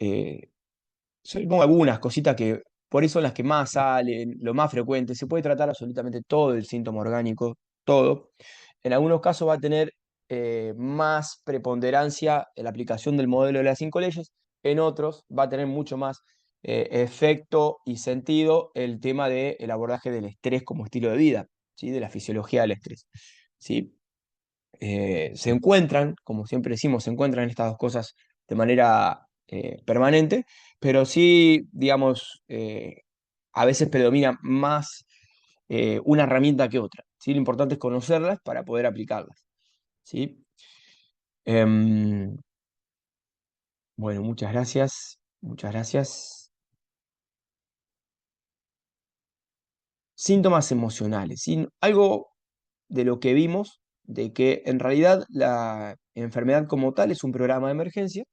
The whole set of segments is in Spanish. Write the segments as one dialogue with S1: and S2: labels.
S1: Yo le pongo algunas cositas que por eso son las que más salen, lo más frecuente. Se puede tratar absolutamente todo el síntoma orgánico, todo. En algunos casos va a tener más preponderancia en la aplicación del modelo de las 5 leyes, en otros va a tener mucho más efecto y sentido el tema del abordaje del estrés como estilo de vida, ¿sí? De la fisiología del estrés. ¿Sí? Se encuentran, como siempre decimos, se encuentran estas dos cosas de manera permanente, pero sí, digamos, a veces predomina más una herramienta que otra. ¿Sí? Lo importante es conocerlas para poder aplicarlas. ¿Sí? Em, bueno, muchas gracias. Muchas gracias. Síntomas emocionales. ¿Sí? Algo de lo que vimos, de que en realidad la enfermedad como tal es un programa de emergencia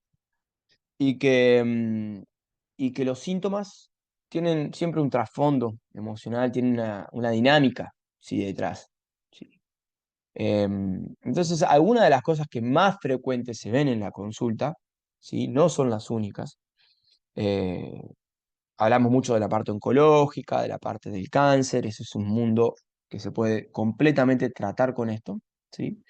S1: y que los síntomas tienen siempre un trasfondo emocional, tienen una dinámica, ¿sí? Detrás. ¿Sí? Entonces, algunas de las cosas que más frecuentes se ven en la consulta, ¿sí? No son las únicas. Eh, Hablamos mucho de la parte oncológica, de la parte del cáncer, eso es un mundo que se puede completamente tratar con esto, ¿sí?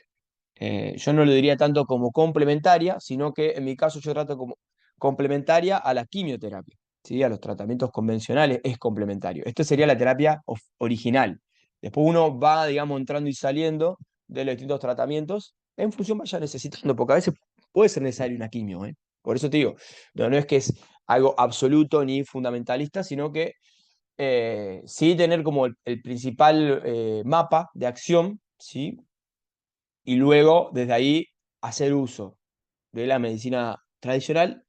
S1: Yo no lo diría tanto como complementaria, sino que en mi caso yo trato como complementaria a la quimioterapia, ¿sí? A los tratamientos convencionales es complementario. Esto sería la terapia original. Después uno va, digamos, entrando y saliendo de los distintos tratamientos en función vaya necesitando, porque a veces puede ser necesario una quimio, ¿eh? Por eso te digo, no es que es algo absoluto ni fundamentalista, sino que sí tener como el principal mapa de acción, ¿sí? Y luego desde ahí hacer uso de la medicina tradicional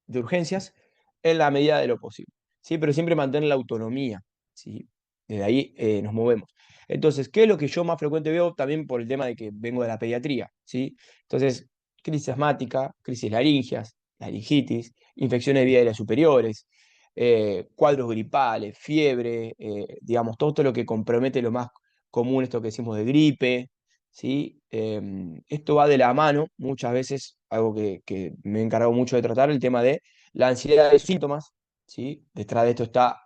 S1: de urgencias en la medida de lo posible, ¿sí? Pero siempre mantener la autonomía, ¿sí? Desde ahí nos movemos. Entonces, ¿qué es lo que yo más frecuente veo? También por el tema de que vengo de la pediatría, ¿sí? Entonces, crisis asmática, crisis laringias, laringitis, infecciones de vías aéreas superiores, cuadros gripales, fiebre, digamos, todo lo que compromete lo más común, esto que decimos de gripe, ¿sí? Esto va de la mano, muchas veces, algo que me he encargado mucho de tratar, el tema de la ansiedad de síntomas, ¿sí? Detrás de esto está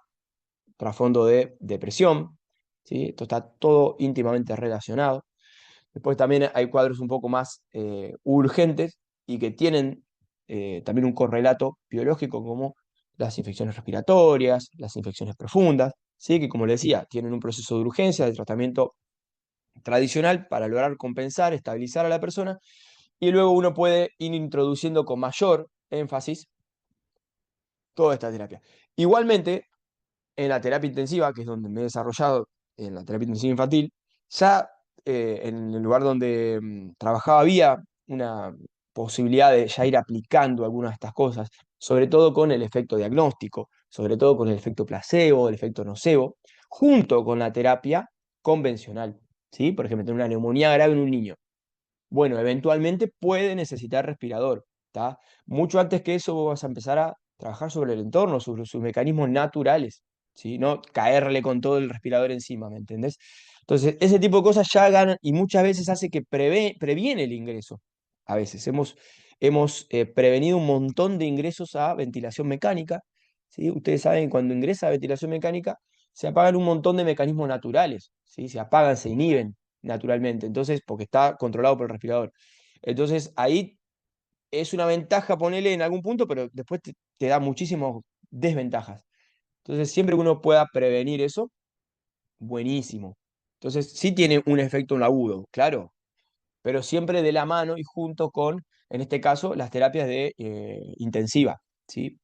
S1: trasfondo de depresión, ¿sí? Esto está todo íntimamente relacionado. Después también hay cuadros un poco más urgentes y que tienen también un correlato biológico como las infecciones respiratorias, las infecciones profundas, ¿sí? Que como les decía, tienen un proceso de urgencia, de tratamiento tradicional para lograr compensar, estabilizar a la persona, y luego uno puede ir introduciendo con mayor énfasis toda esta terapia. Igualmente, en la terapia intensiva, que es donde me he desarrollado, en la terapia intensiva infantil, ya en el lugar donde trabajaba había una posibilidad de ya ir aplicando algunas de estas cosas, sobre todo con el efecto diagnóstico, sobre todo con el efecto placebo, el efecto nocebo, junto con la terapia convencional. ¿Sí? Por ejemplo, tener una neumonía grave en un niño. Bueno, eventualmente puede necesitar respirador, ¿tá? Mucho antes que eso vos vas a empezar a trabajar sobre el entorno, sobre sus mecanismos naturales, ¿sí? No caerle con todo el respirador encima, ¿me entendés? Entonces, ese tipo de cosas ya ganan y muchas veces hace que previene el ingreso. A veces hemos prevenido un montón de ingresos a ventilación mecánica, ¿sí? Ustedes saben que cuando ingresa a ventilación mecánica se apagan un montón de mecanismos naturales, ¿sí? Se apagan, se inhiben naturalmente, entonces, porque está controlado por el respirador. Entonces, ahí es una ventaja, ponele en algún punto, pero después te da muchísimas desventajas. Entonces, siempre que uno pueda prevenir eso, buenísimo. Entonces, sí tiene un efecto en lo agudo, claro, pero siempre de la mano y junto con, en este caso, las terapias de intensiva, ¿sí?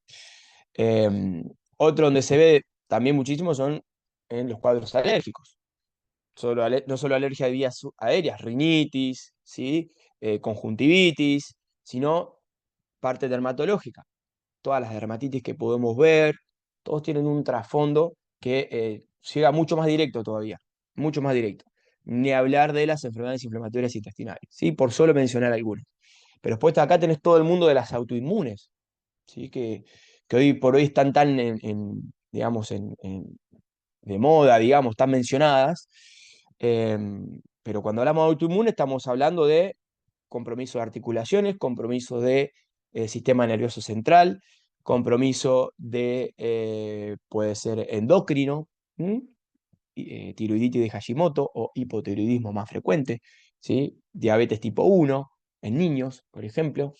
S1: Em, Otro donde se ve también muchísimo son en los cuadros alérgicos no solo alergia de vías aéreas, rinitis, ¿sí? Conjuntivitis, sino parte dermatológica. Todas las dermatitis que podemos ver, todos tienen un trasfondo que llega mucho más directo todavía, mucho más directo. Ni hablar de las enfermedades inflamatorias intestinales, ¿sí? Por solo mencionar algunas. Pero después acá tenés todo el mundo de las autoinmunes, ¿sí? Que hoy por hoy están tan digamos, de moda, digamos, tan mencionadas. Pero cuando hablamos de autoinmune estamos hablando de compromiso de articulaciones, compromiso de sistema nervioso central, compromiso puede ser endocrino, tiroiditis de Hashimoto o hipotiroidismo más frecuente, ¿sí? Diabetes tipo 1 en niños, por ejemplo,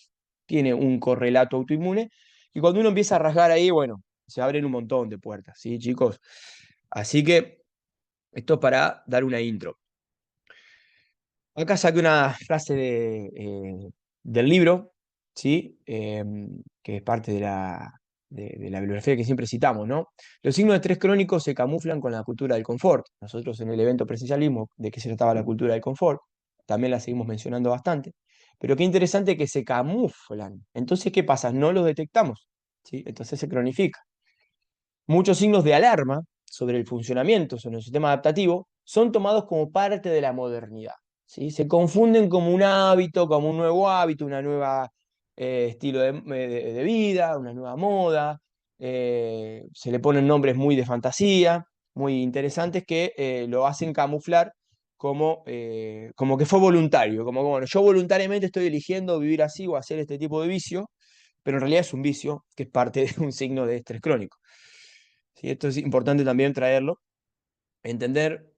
S1: tiene un correlato autoinmune, y cuando uno empieza a rasgar ahí, bueno, se abren un montón de puertas, ¿sí, chicos? Así que esto para dar una intro. Acá saqué una frase del libro, ¿sí? Que es parte de la bibliografía que siempre citamos, ¿no? Los signos de estrés crónico se camuflan con la cultura del confort. Nosotros en el evento presencialismo, ¿de qué se trataba la cultura del confort? También la seguimos mencionando bastante. Pero qué interesante que se camuflan. Entonces, ¿qué pasa? No los detectamos, ¿sí? Entonces se cronifica. Muchos signos de alarma sobre el funcionamiento, sobre el sistema adaptativo, son tomados como parte de la modernidad, ¿sí? Se confunden como un hábito, como un nuevo hábito, una nueva estilo de vida, una nueva moda. Se le ponen nombres muy de fantasía, muy interesantes, que lo hacen camuflar como que fue voluntario, como que, bueno, yo voluntariamente estoy eligiendo vivir así o hacer este tipo de vicio, pero en realidad es un vicio que es parte de un signo de estrés crónico. ¿Sí? Esto es importante también traerlo, entender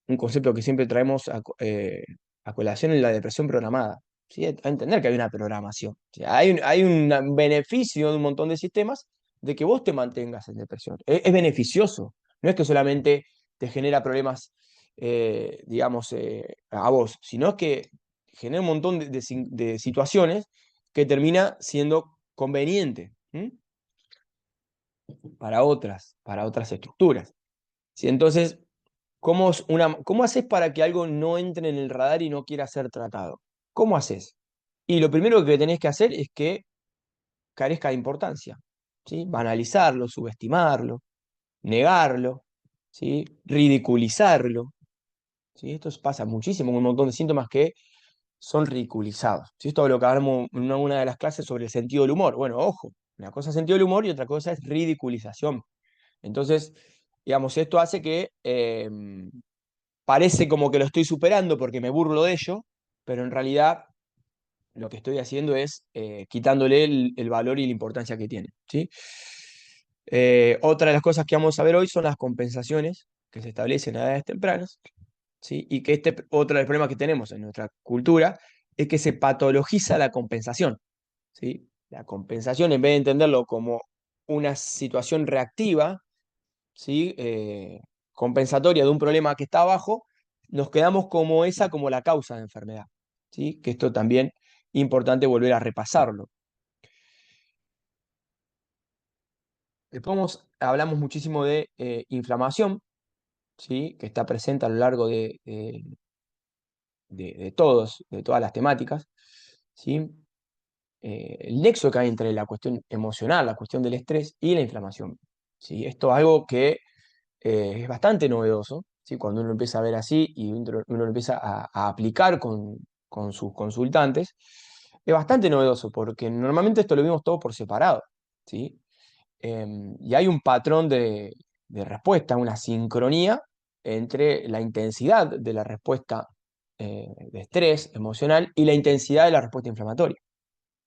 S1: un concepto que siempre traemos a colación en la depresión programada. ¿Sí? A entender que hay una programación. ¿Sí? Hay un beneficio de un montón de sistemas de que vos te mantengas en depresión. Es beneficioso. No es que solamente te genera problemas, digamos, a vos, sino que genera un montón de situaciones que termina siendo conveniente. ¿Mm? Para otras estructuras. ¿Sí? Entonces, ¿cómo haces para que algo no entre en el radar y no quiera ser tratado? ¿Cómo haces? Y lo primero que tenés que hacer es que carezca de importancia, ¿sí? Banalizarlo, subestimarlo, negarlo, ¿sí? Ridiculizarlo, ¿sí? Esto pasa muchísimo con un montón de síntomas que son ridiculizados. ¿Sí? Esto es lo que hablamos en una de las clases sobre el sentido del humor. Bueno, ojo, una cosa es sentido del humor y otra cosa es ridiculización. Entonces, digamos, esto hace que parece como que lo estoy superando porque me burlo de ello, pero en realidad lo que estoy haciendo es quitándole el valor y la importancia que tiene, ¿sí? Otra de las cosas que vamos a ver hoy son las compensaciones que se establecen a edades tempranas, ¿sí? Y que otro de los problemas que tenemos en nuestra cultura es que se patologiza la compensación, ¿sí? La compensación, en vez de entenderlo como una situación reactiva, ¿sí? Compensatoria de un problema que está abajo, nos quedamos como esa, como la causa de enfermedad, ¿sí? Que esto también es importante volver a repasarlo. Después hablamos muchísimo de inflamación, ¿sí? Que está presente a lo largo de todas las temáticas, ¿sí? El nexo que hay entre la cuestión emocional, la cuestión del estrés y la inflamación, ¿sí? Esto es algo que es bastante novedoso, ¿sí? Cuando uno empieza a ver así y uno lo empieza a aplicar con sus consultantes, es bastante novedoso porque normalmente esto lo vimos todo por separado, ¿sí? Y hay un patrón de respuesta, una sincronía entre la intensidad de la respuesta de estrés emocional y la intensidad de la respuesta inflamatoria.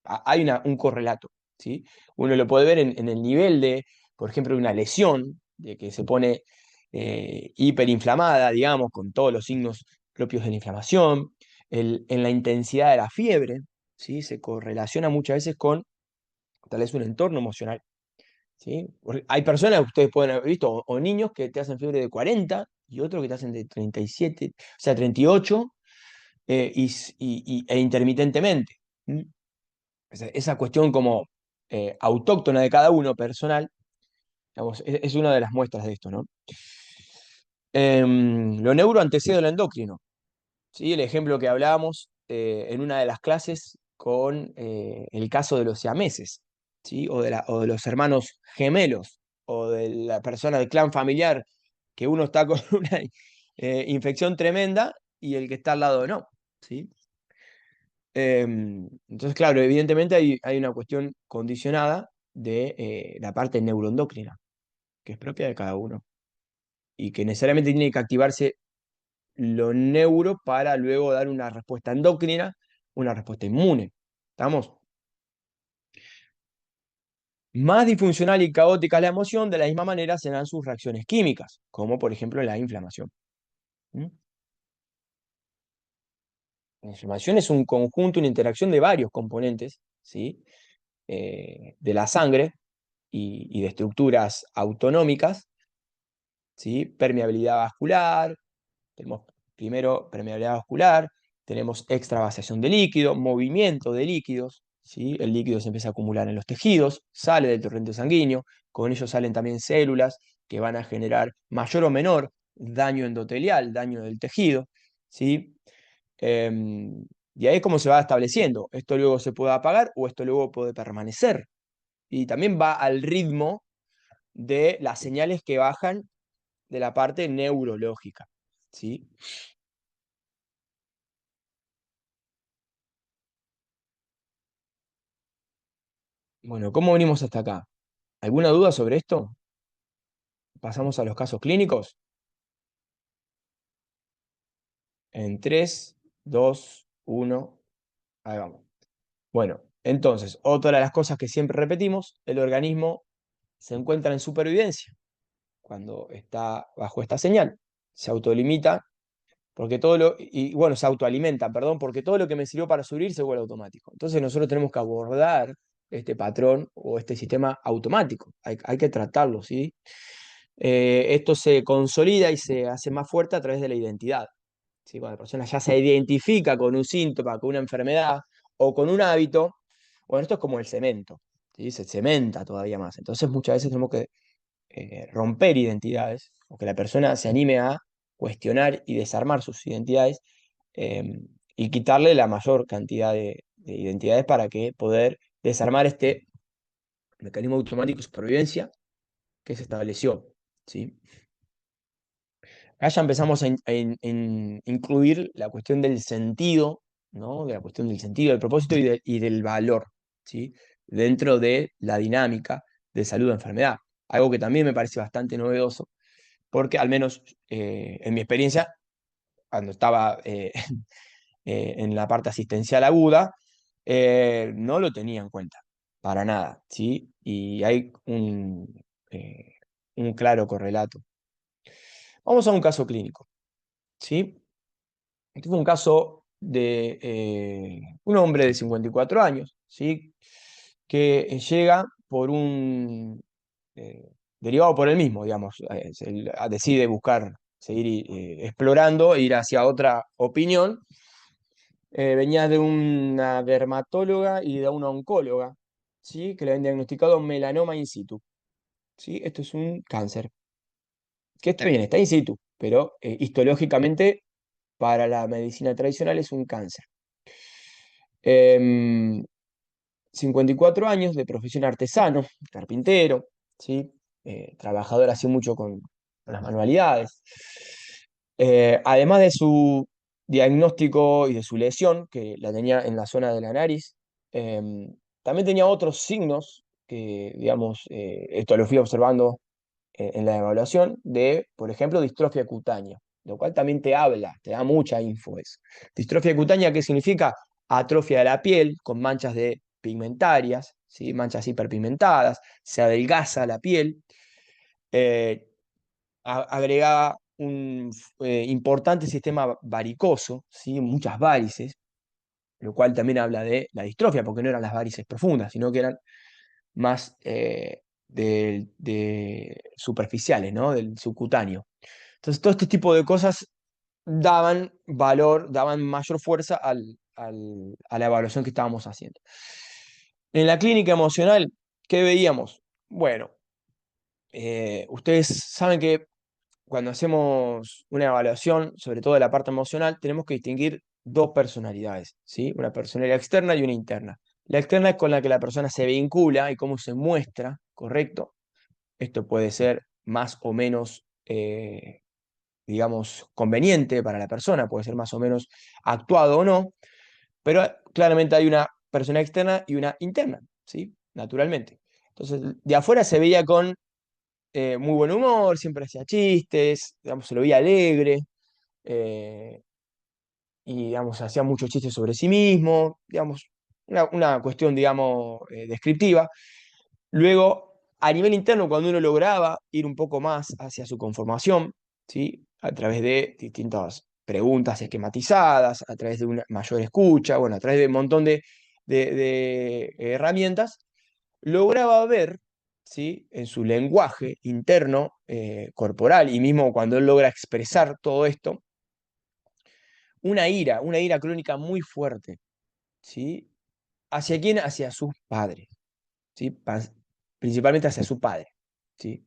S1: Hay un correlato, ¿sí? Uno lo puede ver en el nivel de, por ejemplo, una lesión, de que se pone hiperinflamada, digamos, con todos los signos propios de la inflamación, en la intensidad de la fiebre, ¿sí? Se correlaciona muchas veces con tal vez un entorno emocional, ¿sí? Hay personas que ustedes pueden haber visto, o niños que te hacen fiebre de 40 y otros que te hacen de 37, o sea, 38, e intermitentemente. ¿Mm? Esa cuestión como autóctona de cada uno, personal, digamos, es una de las muestras de esto, ¿no? Lo neuro antecede a lo endocrino, ¿sí? El ejemplo que hablábamos en una de las clases con el caso de los siameses, ¿sí? O de los hermanos gemelos, o de la persona del clan familiar, que uno está con una infección tremenda y el que está al lado no, ¿sí? Entonces, claro, evidentemente hay una cuestión condicionada de la parte neuroendocrina, que es propia de cada uno, y que necesariamente tiene que activarse lo neuro para luego dar una respuesta endocrina, una respuesta inmune. ¿Estamos? Más disfuncional y caótica la emoción, de la misma manera serán sus reacciones químicas, como por ejemplo la inflamación. ¿Mm? La inflamación es un conjunto, una interacción de varios componentes, ¿sí? De la sangre y de estructuras autonómicas, ¿sí? Permeabilidad vascular, tenemos primero permeabilidad vascular, tenemos extravasación de líquido, movimiento de líquidos, ¿sí? El líquido se empieza a acumular en los tejidos, sale del torrente sanguíneo, con ello salen también células que van a generar mayor o menor daño endotelial, daño del tejido, ¿sí? Y ahí es como se va estableciendo. Esto luego se puede apagar o esto luego puede permanecer. Y también va al ritmo de las señales que bajan de la parte neurológica, ¿sí? Bueno, ¿cómo venimos hasta acá? ¿Alguna duda sobre esto? Pasamos a los casos clínicos. En 3, 2, 1. Ahí vamos. Bueno, entonces, otra de las cosas que siempre repetimos, el organismo se encuentra en supervivencia cuando está bajo esta señal. Se autolimita porque todo lo, y bueno, se autoalimenta, perdón, porque todo lo que me sirvió para subir se vuelve automático. Entonces nosotros tenemos que abordar este patrón o este sistema automático. Hay que tratarlo, ¿sí? Esto se consolida y se hace más fuerte a través de la identidad. ¿Sí? Cuando la persona ya se identifica con un síntoma, con una enfermedad o con un hábito, bueno, esto es como el cemento, ¿sí? Se cementa todavía más. Entonces muchas veces tenemos que romper identidades, o que la persona se anime a cuestionar y desarmar sus identidades eh, y quitarle la mayor cantidad de identidades para que poder desarmar este mecanismo automático de supervivencia que se estableció. ¿Sí? Acá ya empezamos a incluir la cuestión del sentido, ¿no? De la cuestión del sentido, del propósito y del valor, ¿sí? Dentro de la dinámica de salud-enfermedad. Algo que también me parece bastante novedoso, porque al menos en mi experiencia, cuando estaba en la parte asistencial aguda, no lo tenía en cuenta, para nada, ¿sí? Y hay eh, un claro correlato. Vamos a un caso clínico, ¿sí? Este fue un caso de un hombre de 54 años, ¿sí? Que llega por un, derivado por él mismo, digamos, él decide buscar, seguir explorando, ir hacia otra opinión. Venía de una dermatóloga y de una oncóloga, ¿sí? Que le habían diagnosticado melanoma in situ, ¿sí? Esto es un cáncer, que está bien, está in situ, pero histológicamente para la medicina tradicional es un cáncer. Em, 54 años de profesión artesano, carpintero, ¿sí? Trabajador así mucho con las manualidades. Además de su diagnóstico y de su lesión, que la tenía en la zona de la nariz, también tenía otros signos que, digamos, esto lo fui observando en la evaluación de, por ejemplo, distrofia cutánea, lo cual también te habla, te da mucha info eso. Distrofia cutánea, ¿qué significa? Atrofia de la piel con manchas de pigmentarias, ¿sí? Manchas hiperpigmentadas, se adelgaza la piel, eh, agregaba un importante sistema varicoso, ¿sí? Muchas varices, lo cual también habla de la distrofia, porque no eran las varices profundas, sino que eran más superficiales, ¿no? Del subcutáneo. Entonces, todo este tipo de cosas daban valor, daban mayor fuerza a la evaluación que estábamos haciendo. En la clínica emocional, ¿qué veíamos? Bueno, ustedes saben que cuando hacemos una evaluación, sobre todo de la parte emocional, tenemos que distinguir dos personalidades, ¿sí? Una personalidad externa y una interna. La externa es con la que la persona se vincula y cómo se muestra, ¿correcto? Esto puede ser más o menos, digamos, conveniente para la persona, puede ser más o menos actuado o no, pero claramente hay una persona externa y una interna, ¿sí? Naturalmente. Entonces, de afuera se veía con muy buen humor, siempre hacía chistes, digamos, se lo veía alegre, eh, y digamos, hacía muchos chistes sobre sí mismo, digamos, una cuestión, digamos, descriptiva. Luego, a nivel interno, cuando uno lograba ir un poco más hacia su conformación, ¿sí? A través de distintas preguntas esquematizadas, a través de una mayor escucha, bueno, a través de un montón de herramientas, lograba ver, ¿sí? En su lenguaje interno, corporal, y mismo cuando él logra expresar todo esto, una ira crónica muy fuerte, ¿sí? ¿Hacia quién? Hacia sus padres, ¿sí? Principalmente hacia su padre, ¿sí?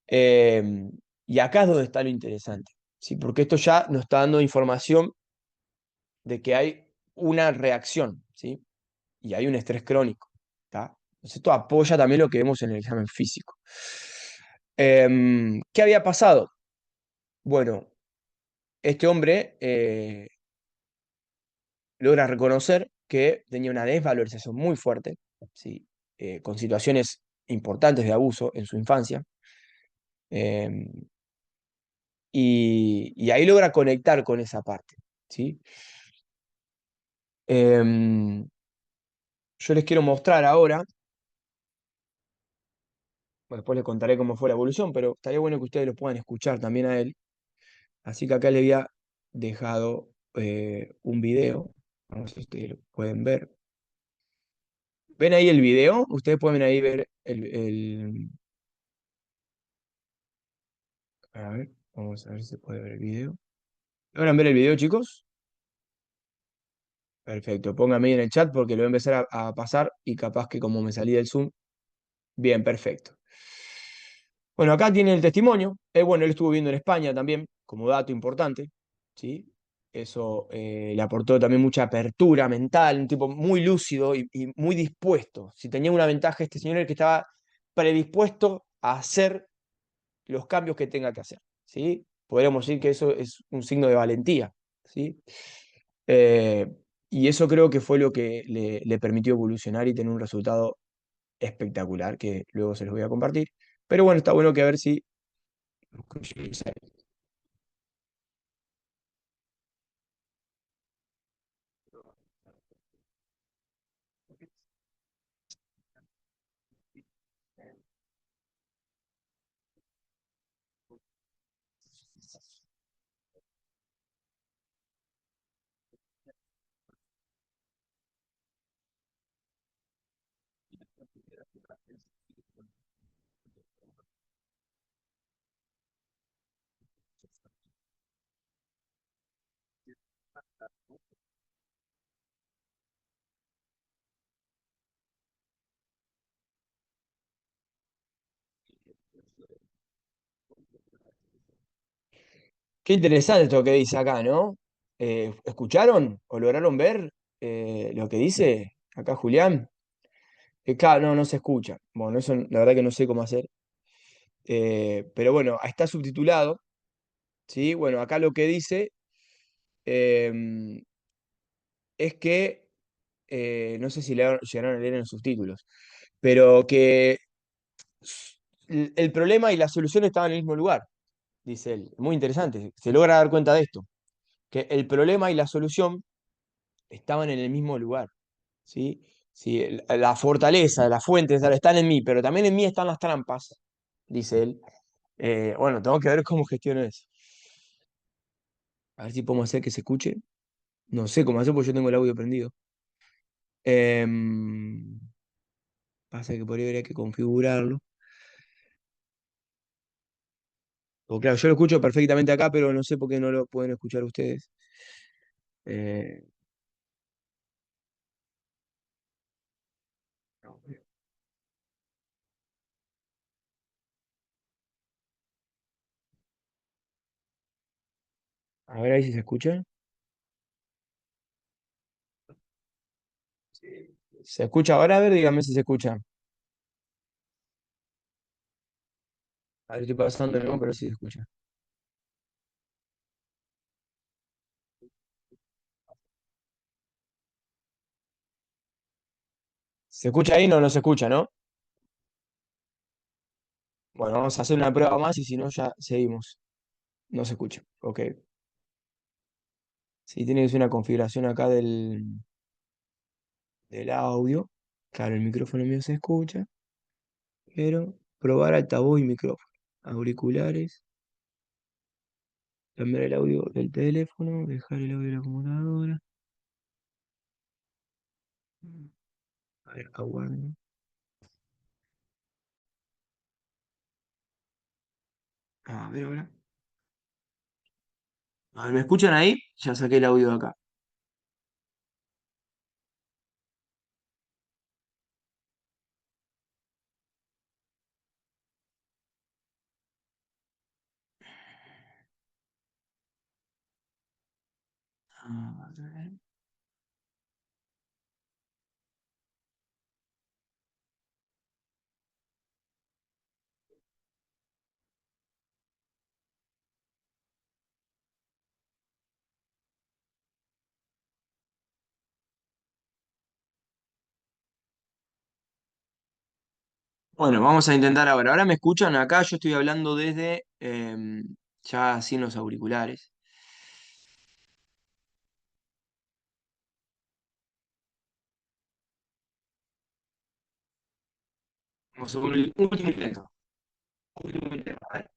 S1: Eh, y acá es donde está lo interesante, ¿sí? Porque esto ya nos está dando información de que hay una reacción, ¿sí? Y hay un estrés crónico, ¿tá? Entonces esto apoya también lo que vemos en el examen físico. ¿Qué había pasado? Bueno, este hombre logra reconocer que tenía una desvalorización muy fuerte, ¿sí? Con situaciones importantes de abuso en su infancia. eh, y ahí logra conectar con esa parte, ¿sí? Em, yo les quiero mostrar ahora, bueno, después les contaré cómo fue la evolución, pero estaría bueno que ustedes lo puedan escuchar también a él. Así que acá le había dejado un video, vamos a ver si ustedes lo pueden ver. ¿Ven ahí el video? Ustedes pueden ahí ver a ver, vamos a ver si se puede ver el video. ¿Logran ver el video, chicos? Perfecto, pónganme ahí en el chat porque lo voy a empezar a pasar y capaz que como me salí del Zoom. Bien, perfecto. Bueno, acá tiene el testimonio. Bueno, él estuvo viviendo en España también, como dato importante, ¿sí? Eso le aportó también mucha apertura mental, un tipo muy lúcido y muy dispuesto. Si tenía una ventaja este señor, el que estaba predispuesto a hacer los cambios que tenga que hacer, ¿sí? Podríamos decir que eso es un signo de valentía, ¿sí? Eh, y eso creo que fue lo que le permitió evolucionar y tener un resultado espectacular, que luego se los voy a compartir. Pero bueno, está bueno que a ver si... Qué interesante esto que dice acá, ¿no? ¿Escucharon o lograron ver lo que dice acá Julián? Que claro, no, no se escucha. Bueno, eso la verdad que no sé cómo hacer. Pero bueno, está subtitulado, ¿sí? Bueno, acá lo que dice em, es que, no sé si llegaron a leer en los subtítulos, pero que el problema y la solución estaban en el mismo lugar, dice él. Muy interesante, se logra dar cuenta de esto, que el problema y la solución estaban en el mismo lugar, ¿sí? Sí, la fortaleza, las fuentes están en mí, pero también en mí están las trampas, dice él. Bueno, tengo que ver cómo gestiono eso. A ver si podemos hacer que se escuche. No sé cómo hacer porque yo tengo el audio prendido. Em, pasa que por ahí habría que configurarlo. O claro, yo lo escucho perfectamente acá, pero no sé por qué no lo pueden escuchar ustedes. Eh, a ver ahí si se escucha. ¿Se escucha ahora? A ver, dígame si se escucha. A ver, estoy pasando, ¿no? Pero sí se escucha. ¿Se escucha ahí? No, no se escucha, ¿no? Bueno, vamos a hacer una prueba más y si no, ya seguimos. No se escucha. Ok. Sí, tiene que ser una configuración acá del audio. Claro, el micrófono mío se escucha. Pero probar altavoz y micrófono. Auriculares. Cambiar el audio del teléfono. Dejar el audio de la computadora. A ver, aguarden. A ver ahora. A ver, ¿me escuchan ahí? Ya saqué el audio de acá. A ver. Bueno, vamos a intentar ahora. Ahora me escuchan acá, yo estoy hablando desde ya sin los auriculares. Vamos a un último intento. Último intento. A ver.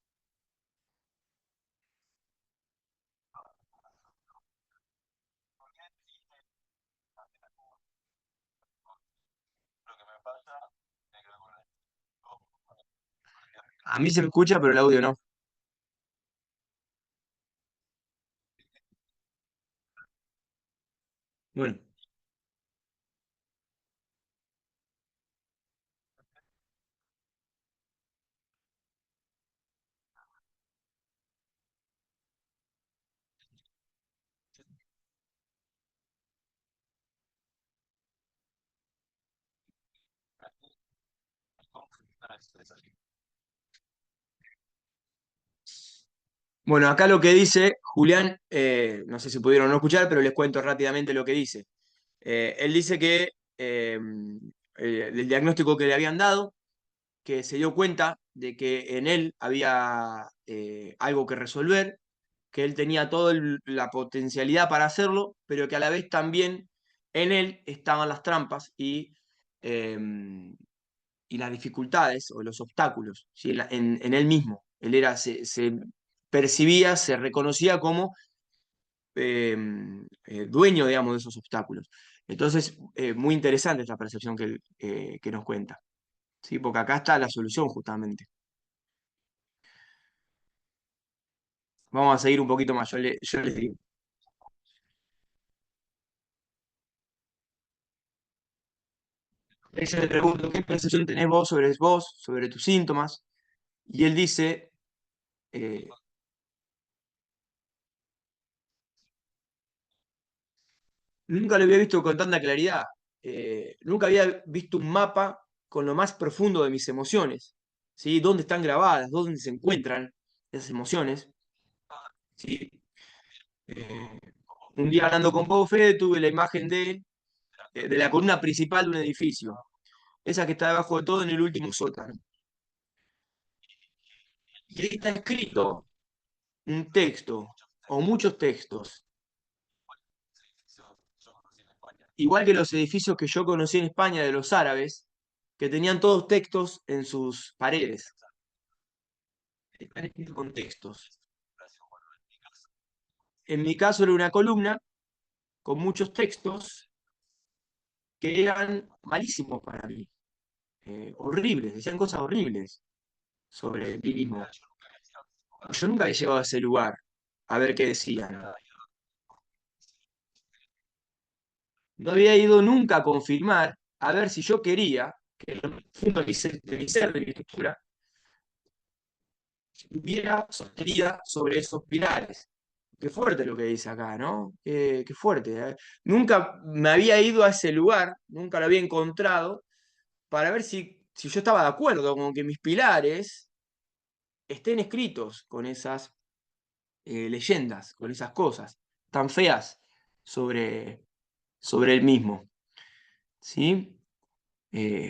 S1: A mí se me escucha, pero el audio no. Bueno, bueno, acá lo que dice Julián, no sé si pudieron no escuchar, pero les cuento rápidamente lo que dice. Él dice que el diagnóstico que le habían dado, que se dio cuenta de que en él había algo que resolver, que él tenía toda la potencialidad para hacerlo, pero que a la vez también en él estaban las trampas eh, y las dificultades o los obstáculos, ¿sí? En él mismo. Él era, se percibía, se reconocía como eh, dueño, digamos, de esos obstáculos. Entonces, muy interesante esta percepción que nos cuenta, ¿sí? Porque acá está la solución justamente. Vamos a seguir un poquito más, yo les digo. Yo le pregunto, ¿qué percepción tenés vos, sobre tus síntomas? Y él dice, eh, nunca lo había visto con tanta claridad. Nunca había visto un mapa con lo más profundo de mis emociones. ¿Sí? ¿Dónde están grabadas? ¿Dónde se encuentran esas emociones? ¿Sí? Eh, un día hablando con Pau Fede tuve la imagen de la columna principal de un edificio. Esa que está debajo de todo en el último sótano. Y ahí está escrito un texto o muchos textos, igual que los edificios que yo conocí en España de los árabes, que tenían todos textos en sus paredes. Están escritos con textos. En mi caso era una columna con muchos textos que eran malísimos para mí, horribles, decían cosas horribles sobre mí mismo. Yo nunca he llegado a ese lugar a ver qué decían. No había ido nunca a confirmar a ver si yo quería que lo profundo de mi estructura, estuviera sostenida sobre esos pilares. Qué fuerte lo que dice acá, ¿no? Qué fuerte. Nunca me había ido a ese lugar, nunca lo había encontrado, para ver si yo estaba de acuerdo con que mis pilares estén escritos con esas leyendas, con esas cosas tan feas sobre, sobre el mismo. ¿Sí?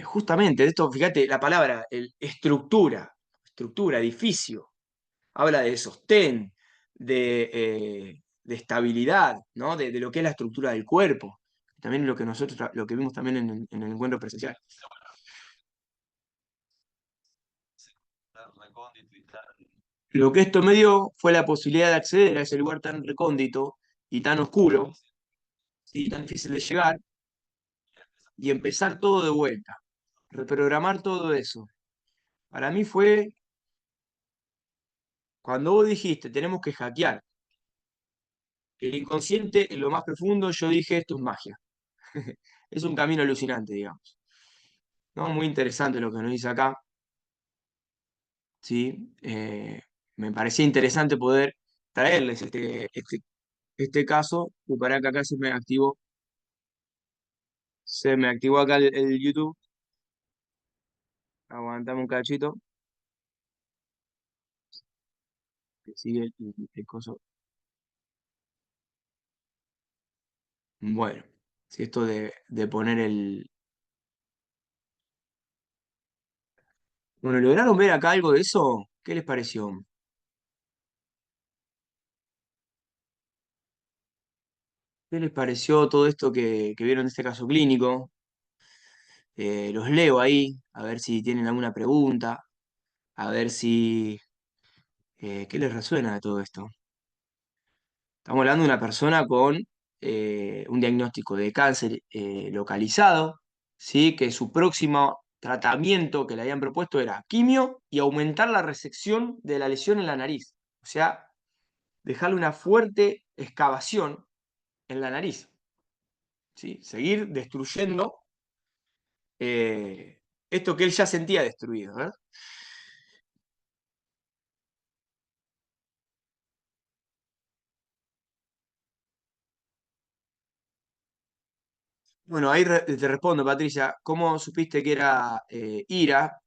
S1: Justamente, esto, fíjate, la palabra, estructura, edificio, habla de sostén, de estabilidad, ¿no? De lo que es la estructura del cuerpo. También lo que nosotros, lo que vimos también en el encuentro presencial. Lo que esto me dio fue la posibilidad de acceder a ese lugar tan recóndito y tan oscuro, y tan difícil de llegar, y empezar todo de vuelta, reprogramar todo eso. Para mí fue cuando vos dijiste, tenemos que hackear el inconsciente en lo más profundo, yo dije, esto es magia. Es un camino alucinante, digamos. ¿No? Muy interesante lo que nos dice acá. ¿Sí? Me parecía interesante poder traerles este caso, y para que acá se me activó acá el YouTube. Aguantame un cachito, que sigue el coso. Bueno, si esto de poner el... Bueno, ¿lograron ver acá algo de eso? ¿Qué les pareció? ¿Qué les pareció todo esto que vieron de este caso clínico? Los leo ahí, a ver si tienen alguna pregunta, a ver si... ¿qué les resuena de todo esto? Estamos hablando de una persona con un diagnóstico de cáncer localizado, ¿sí? Que su próximo tratamiento que le habían propuesto era quimio y aumentar la resección de la lesión en la nariz. O sea, dejarle una fuerte excavación en la nariz, ¿sí? Seguir destruyendo esto que él ya sentía destruido, ¿verdad? Bueno, ahí te respondo, Patricia. ¿Cómo supiste que era ira?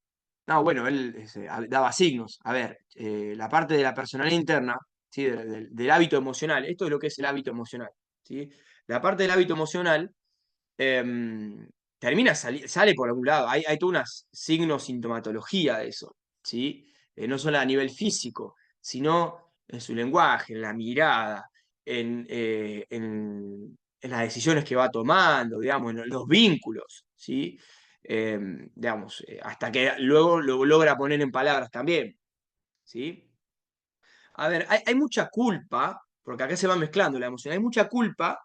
S1: No, bueno, él daba signos. A ver, la parte de la personalidad interna, ¿sí? Del hábito emocional. Esto es lo que es el hábito emocional. ¿Sí? La parte del hábito emocional em, sale por algún lado. Hay toda una signo-sintomatología de eso. ¿Sí? No solo a nivel físico, sino en su lenguaje, en la mirada, en las decisiones que va tomando, digamos, en los vínculos. ¿Sí? Digamos, hasta que luego lo logra poner en palabras también, ¿sí? A ver, hay mucha culpa, porque acá se va mezclando la emoción, hay mucha culpa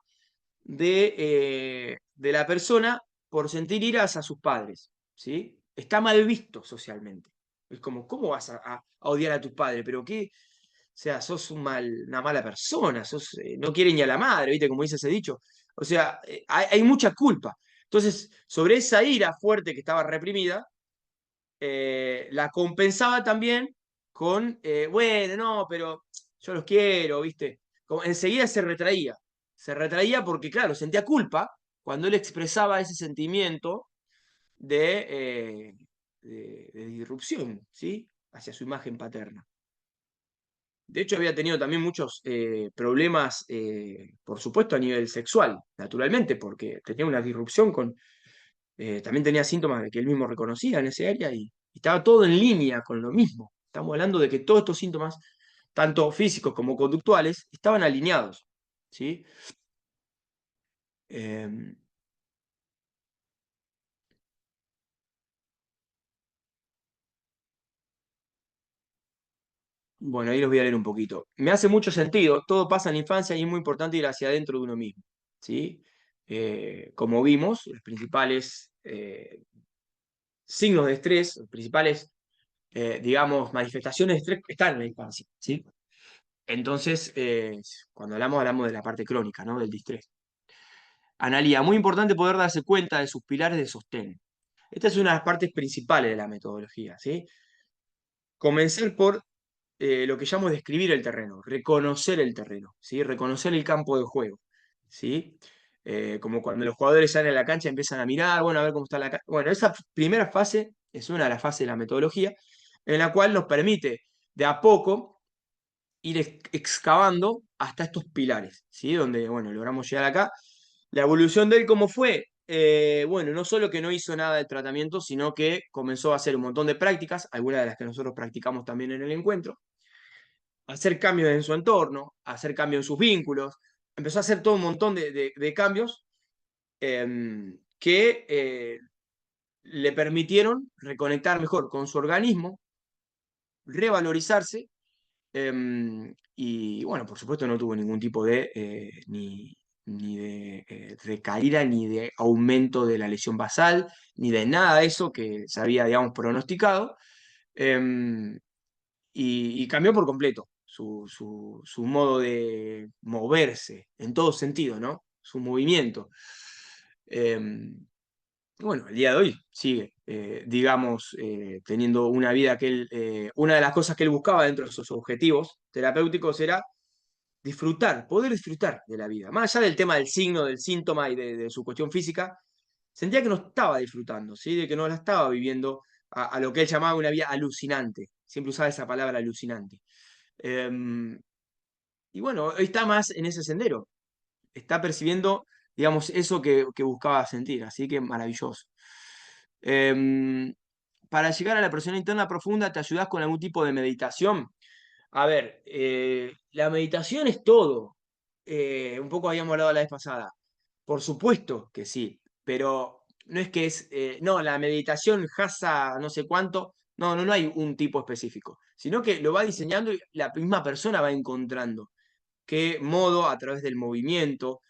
S1: de la persona por sentir ira hacia sus padres, ¿sí? Está mal visto socialmente. Es como, ¿cómo vas a odiar a tu padre? ¿Pero qué? O sea, sos una mala persona, no quiere ni a la madre, ¿viste? Como dice ese dicho. O sea, hay mucha culpa. Entonces, sobre esa ira fuerte que estaba reprimida, la compensaba también con, bueno, no, pero yo los quiero, ¿viste? Como, enseguida se retraía porque, claro, sentía culpa cuando él expresaba ese sentimiento de, de disrupción, ¿sí? Hacia su imagen paterna. De hecho, había tenido también muchos problemas, por supuesto, a nivel sexual, naturalmente, porque tenía una disrupción también tenía síntomas de que él mismo reconocía en ese área y estaba todo en línea con lo mismo. Estamos hablando de que todos estos síntomas, tanto físicos como conductuales, estaban alineados. ¿Sí? Eh, bueno, ahí los voy a leer un poquito. Me hace mucho sentido, todo pasa en la infancia y es muy importante ir hacia adentro de uno mismo. ¿Sí? Como vimos, los principales signos de estrés, los principales, digamos, manifestaciones de estrés están en la infancia. ¿Sí? Entonces, cuando hablamos de la parte crónica, ¿no? Del distrés. Analía, muy importante poder darse cuenta de sus pilares de sostén. Esta es una de las partes principales de la metodología, ¿sí? Comenzar por lo que llamo describir el terreno, reconocer el terreno, ¿sí? Reconocer el campo de juego, ¿sí? Como cuando los jugadores salen a la cancha y empiezan a mirar, bueno, a ver cómo está la cancha. Bueno, esa primera fase es una de las fases de la metodología, en la cual nos permite de a poco ir excavando hasta estos pilares, ¿sí? Donde, bueno, logramos llegar acá. La evolución de él, ¿cómo fue? Bueno, no solo que no hizo nada de tratamiento, sino que comenzó a hacer un montón de prácticas, algunas de las que nosotros practicamos también en el encuentro, a hacer cambios en su entorno, a hacer cambios en sus vínculos, empezó a hacer todo un montón de cambios que le permitieron reconectar mejor con su organismo, revalorizarse. Y bueno, por supuesto no tuvo ningún tipo de ni de recaída, ni de aumento de la lesión basal, ni de nada de eso que se había, digamos, pronosticado. Em, y cambió por completo su modo de moverse, en todo sentido, ¿no? Su movimiento. Em, bueno, el día de hoy sigue, digamos, teniendo una vida que él, una de las cosas que él buscaba dentro de sus objetivos terapéuticos era disfrutar, poder disfrutar de la vida. Más allá del tema del signo, del síntoma y de su cuestión física, sentía que no estaba disfrutando, ¿sí? De que no la estaba viviendo a lo que él llamaba una vida alucinante. Siempre usaba esa palabra alucinante. Em, y bueno, está más en ese sendero. Está percibiendo, digamos, eso que buscaba sentir. Así que maravilloso. Em, para llegar a la presión interna profunda, ¿te ayudas con algún tipo de meditación? A ver, la meditación es todo. Un poco habíamos hablado la vez pasada. Por supuesto que sí, pero no es que es, no, la meditación jasa no sé cuánto. No, no, no hay un tipo específico, sino que lo va diseñando y la misma persona va encontrando qué modo a través del movimiento,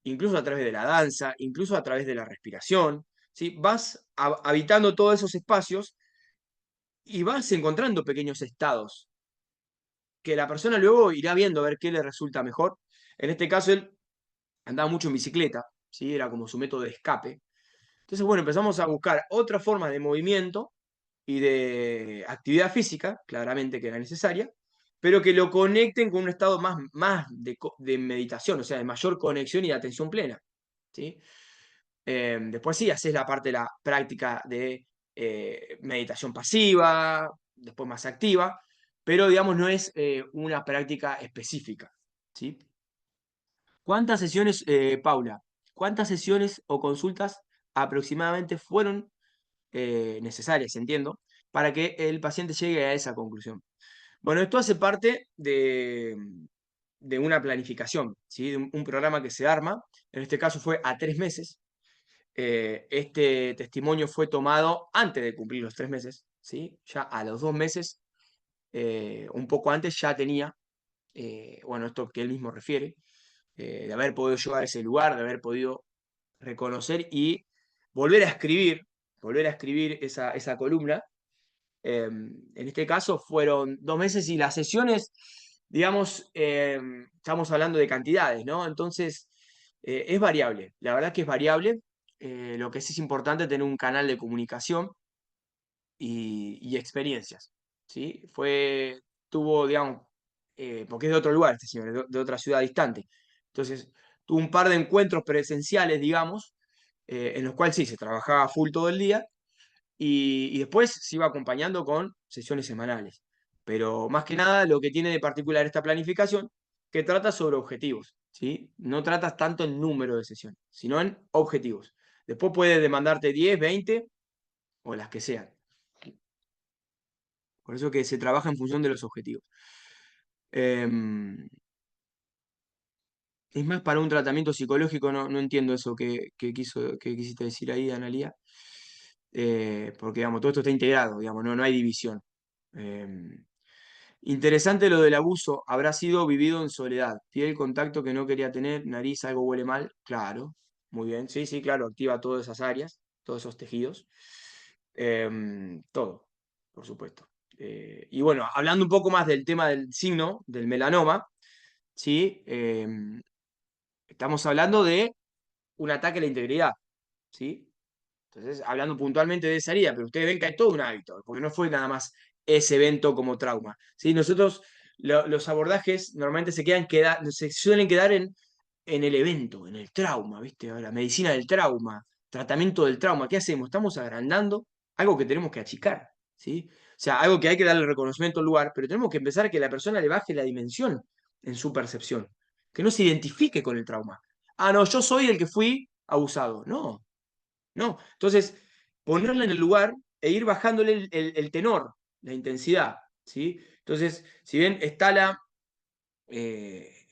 S1: incluso a través de la danza, incluso a través de la respiración, ¿sí? Vas habitando todos esos espacios y vas encontrando pequeños estados que la persona luego irá viendo a ver qué le resulta mejor. En este caso, él andaba mucho en bicicleta, ¿sí? Era como su método de escape. Entonces, bueno, empezamos a buscar otras formas de movimiento y de actividad física, claramente que era necesaria, pero que lo conecten con un estado más de meditación, o sea, de mayor conexión y de atención plena, ¿sí? Después sí, haces la parte de la práctica de meditación pasiva, después más activa, pero digamos no es una práctica específica, ¿sí? ¿Cuántas sesiones, Paula, cuántas sesiones o consultas aproximadamente fueron necesarias, entiendo, para que el paciente llegue a esa conclusión? Bueno, esto hace parte de una planificación, ¿sí? De un programa que se arma, en este caso fue a 3 meses. Este testimonio fue tomado antes de cumplir los 3 meses, ¿sí? Ya a los 2 meses, un poco antes, ya tenía, bueno, esto que él mismo refiere, de haber podido llegar a ese lugar, de haber podido reconocer y volver a escribir, volver a escribir esa columna. En este caso fueron 2 meses y las sesiones, digamos, estamos hablando de cantidades, ¿no? Entonces, es variable, la verdad que es variable. Lo que sí es importante es tener un canal de comunicación y experiencias, ¿sí? Tuvo, digamos, porque es de otro lugar este señor, de otra ciudad distante. Entonces, tuvo un par de encuentros presenciales, digamos, en los cuales sí, se trabajaba full todo el día y después se iba acompañando con sesiones semanales. Pero más que nada lo que tiene de particular esta planificación, que trata sobre objetivos, ¿sí? No tratas tanto en número de sesiones, sino en objetivos. Después puede demandarte 10, 20 o las que sean. Por eso que se trabaja en función de los objetivos. Em, es más para un tratamiento psicológico, no entiendo eso que quisiste decir ahí, Analía. Porque, digamos, todo esto está integrado, digamos, no hay división. Em, Interesante lo del abuso, habrá sido vivido en soledad. Piel, contacto que no quería tener, nariz, algo huele mal. Claro, muy bien. Sí, sí, claro, activa todas esas áreas, todos esos tejidos. Todo, por supuesto. Y bueno, hablando un poco más del tema del signo, del melanoma, ¿sí? Estamos hablando de un ataque a la integridad, ¿sí? Entonces, hablando puntualmente de esa herida, pero ustedes ven que hay todo un hábito, porque no fue nada más ese evento como trauma. ¿Sí? Nosotros, los abordajes normalmente se suelen quedar en el evento, en el trauma, ¿viste? La medicina del trauma, tratamiento del trauma. ¿Qué hacemos? Estamos agrandando algo que tenemos que achicar, ¿sí? O sea, algo que hay que darle reconocimiento al lugar, pero tenemos que empezar a que la persona le baje la dimensión en su percepción, que no se identifique con el trauma. Ah, no, yo soy el que fui abusado. No, no. Entonces, ponerla en el lugar e ir bajándole el tenor, la intensidad, ¿sí? Entonces, si bien está eh,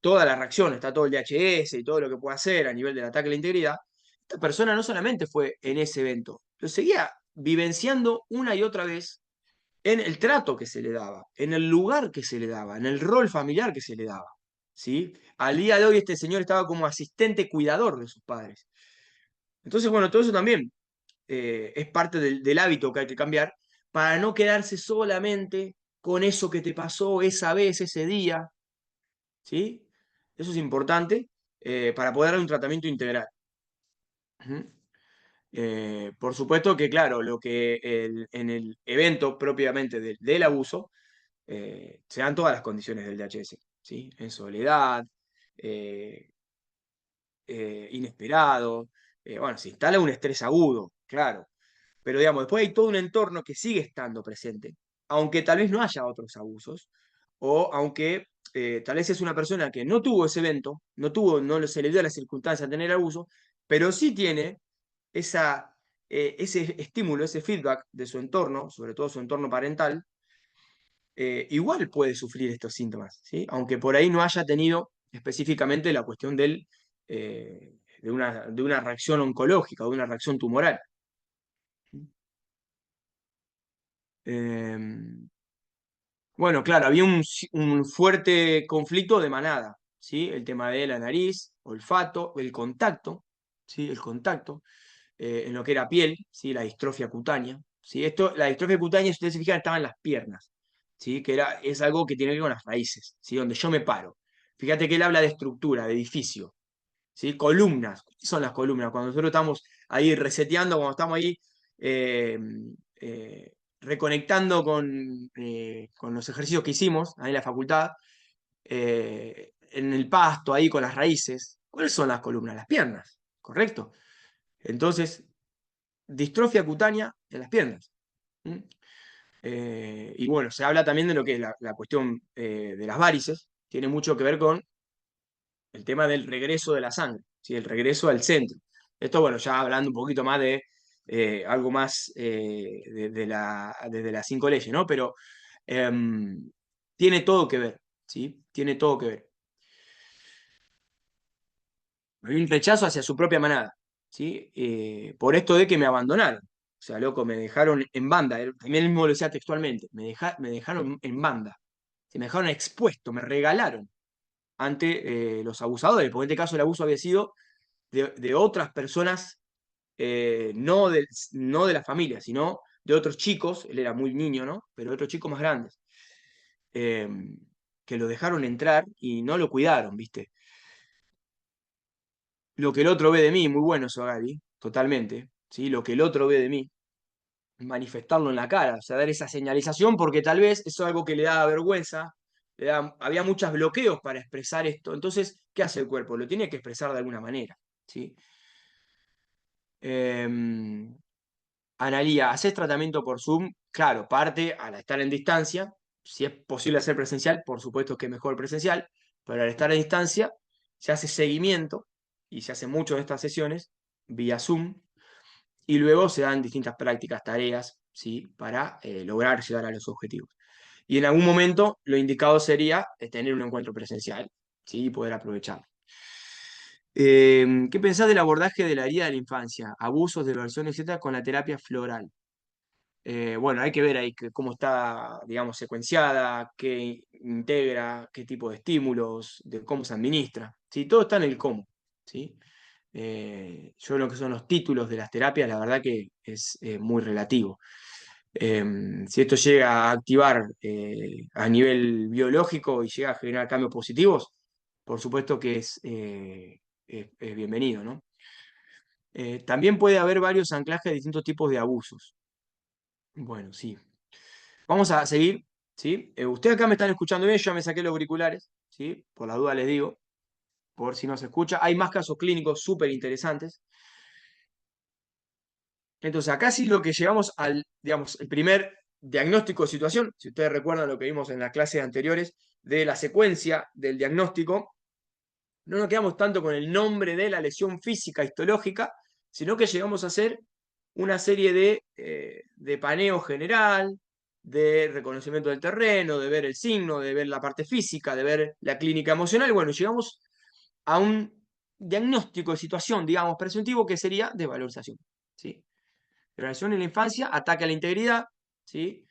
S1: toda la reacción, está todo el DHS y todo lo que puede hacer a nivel del ataque a la integridad, esta persona no solamente fue en ese evento, lo seguía vivenciando una y otra vez en el trato que se le daba, en el lugar que se le daba, en el rol familiar que se le daba. ¿Sí? Al día de hoy este señor estaba como asistente cuidador de sus padres. Entonces, bueno, todo eso también es parte del hábito que hay que cambiar para no quedarse solamente con eso que te pasó esa vez, ese día. ¿Sí? Eso es importante para poder dar un tratamiento integral. Ujú. Por supuesto que, claro, lo que en el evento propiamente del abuso, se dan todas las condiciones del DHS, ¿sí? En soledad, eh, inesperado, bueno, se instala un estrés agudo, claro, pero digamos, después hay todo un entorno que sigue estando presente, aunque tal vez no haya otros abusos, o aunque tal vez es una persona que no tuvo ese evento, no se le dio la circunstancia de tener abuso, pero sí tiene ese estímulo, ese feedback de su entorno, sobre todo su entorno parental, igual puede sufrir estos síntomas, ¿sí? Aunque por ahí no haya tenido específicamente la cuestión de una reacción oncológica, de una reacción tumoral. Eh, bueno, claro, había un fuerte conflicto de manada, ¿sí? El tema de la nariz, olfato, el contacto, ¿sí? El contacto, en lo que era piel, ¿sí? La distrofia cutánea, ¿sí? La distrofia cutánea, si ustedes se fijan, estaba en las piernas, ¿sí? Es algo que tiene que ver con las raíces, ¿sí? Donde yo me paro. Fíjate que él habla de estructura, de edificio, ¿sí? Columnas. ¿Qué son las columnas? Cuando nosotros estamos ahí reseteando, cuando estamos ahí eh, reconectando con los ejercicios que hicimos ahí en la facultad, en el pasto, ahí con las raíces. ¿Cuáles son las columnas? Las piernas, ¿correcto? Entonces, distrofia cutánea en las piernas. ¿Mm? Y bueno, se habla también de lo que es la cuestión de las varices, tiene mucho que ver con el tema del regreso de la sangre, ¿sí? El regreso al centro. Esto, bueno, ya hablando un poquito más de algo más desde las cinco leyes, ¿no? Pero tiene todo que ver, ¿sí? Tiene todo que ver. Hay un rechazo hacia su propia manada, ¿sí? Por esto de que me abandonaron. O sea, loco, me dejaron en banda. También él mismo lo decía textualmente. Me dejaron en banda. Se me dejaron expuesto, me regalaron ante los abusadores. Porque en este caso el abuso había sido de otras personas, no de la familia, sino de otros chicos, él era muy niño, ¿no? Pero de otros chicos más grandes, eh, que lo dejaron entrar y no lo cuidaron, ¿viste? Lo que el otro ve de mí, muy bueno eso, Gaby, totalmente, ¿sí? Lo que el otro ve de mí, manifestarlo en la cara, o sea, dar esa señalización, porque tal vez eso es algo que le da vergüenza, había muchos bloqueos para expresar esto, entonces, ¿qué hace el cuerpo? Lo tiene que expresar de alguna manera, ¿sí? Eh, Analía, ¿haces tratamiento por Zoom? Claro, parte al estar en distancia. Si es posible hacer presencial, por supuesto que es mejor presencial, pero al estar a distancia se hace seguimiento y se hace mucho de estas sesiones vía Zoom y luego se dan distintas prácticas, tareas, ¿sí? Para lograr llegar a los objetivos. Y en algún momento lo indicado sería tener un encuentro presencial, ¿sí? Y poder aprovechar. ¿Qué pensás del abordaje de la herida de la infancia? Abusos, devaluación, etcétera, con la terapia floral. Bueno, hay que ver ahí cómo está, digamos, secuenciada, qué integra, qué tipo de estímulos, de cómo se administra. ¿Sí? Todo está en el cómo. ¿Sí? Yo lo que son los títulos de las terapias, la verdad que es muy relativo. Si esto llega a activar a nivel biológico y llega a generar cambios positivos, por supuesto que es bienvenido, ¿no? También puede haber varios anclajes de distintos tipos de abusos. Bueno, sí. Vamos a seguir, ¿sí? Ustedes acá me están escuchando bien, yo ya me saqué los auriculares, ¿sí? Por la duda les digo, por si no se escucha. Hay más casos clínicos súper interesantes. Entonces, acá sí lo que llegamos al, digamos, el primer diagnóstico de situación, si ustedes recuerdan lo que vimos en las clases anteriores, de la secuencia del diagnóstico, no nos quedamos tanto con el nombre de la lesión física histológica, sino que llegamos a hacer una serie de paneo general, de reconocimiento del terreno, de ver el signo, de ver la parte física, de ver la clínica emocional. Bueno, llegamos a un diagnóstico de situación, digamos, presuntivo, que sería desvalorización. ¿Sí? Violación en la infancia, ataque a la integridad, ¿sí?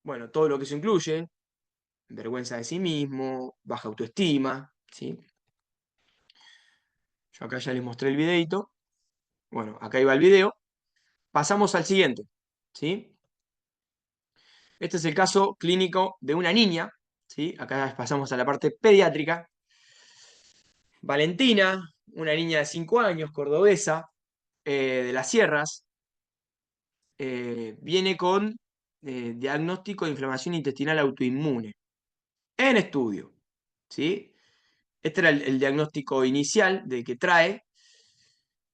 S1: bueno, todo lo que eso incluye, vergüenza de sí mismo, baja autoestima, ¿sí? Yo acá ya les mostré el videito. Bueno, acá iba el video. Pasamos al siguiente, ¿sí? Este es el caso clínico de una niña, ¿sí? Acá pasamos a la parte pediátrica. Valentina, una niña de 5 años, cordobesa, de las sierras, viene con diagnóstico de inflamación intestinal autoinmune en estudio, ¿sí? Este era el diagnóstico inicial de que trae.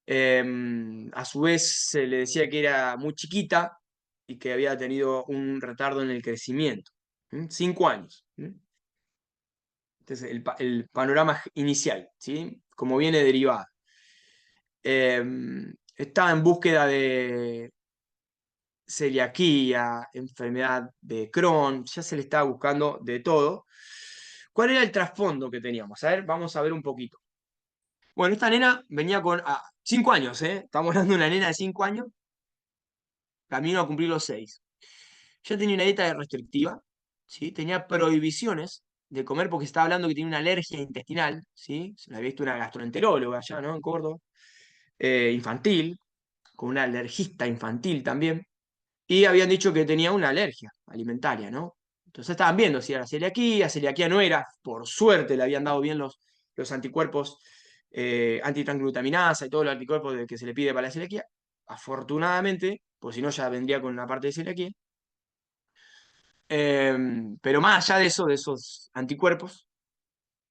S1: A su vez se le decía que era muy chiquita y que había tenido un retardo en el crecimiento. 5 años. Entonces, el panorama inicial, ¿sí? Como viene derivado. Estaba en búsqueda de celiaquía, enfermedad de Crohn, ya se le estaba buscando de todo. ¿Cuál era el trasfondo que teníamos? A ver, vamos a ver un poquito. Bueno, esta nena venía con 5 años, ¿eh? Estamos hablando de una nena de 5 años, camino a cumplir los 6. Ya tenía una dieta restrictiva, ¿sí? Tenía prohibiciones de comer porque estaba hablando que tenía una alergia intestinal, ¿sí? Se la había visto una gastroenteróloga allá, ¿no? En Córdoba. Infantil, con una alergista infantil también. Y habían dicho que tenía una alergia alimentaria, ¿no? Entonces estaban viendo si era celiaquía no era, por suerte le habían dado bien los anticuerpos antitransglutaminasa y todos los anticuerpos que se le pide para la celiaquía. Afortunadamente, pues si no ya vendría con una parte de celiaquía. Pero más allá de eso, de esos anticuerpos,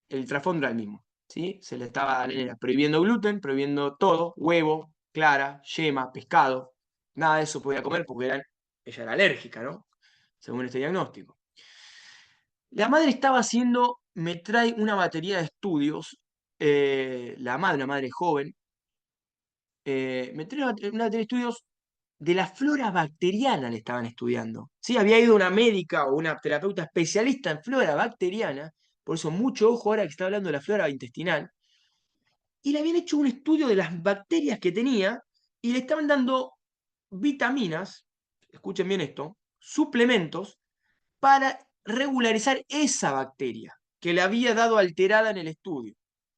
S1: el trasfondo era el mismo, ¿sí? Se le estaba prohibiendo gluten, prohibiendo todo, huevo, clara, yema, pescado, nada de eso podía comer porque ella era alérgica, ¿no? Según este diagnóstico. La madre estaba haciendo, me trae una batería de estudios, la madre, una madre joven, me trae una batería de estudios de la flora bacteriana le estaban estudiando. ¿Sí? Había ido una médica o una terapeuta especialista en flora bacteriana, por eso mucho ojo ahora que está hablando de la flora intestinal, y le habían hecho un estudio de las bacterias que tenía y le estaban dando vitaminas, escuchen bien esto, suplementos para regularizar esa bacteria que le había dado alterada en el estudio.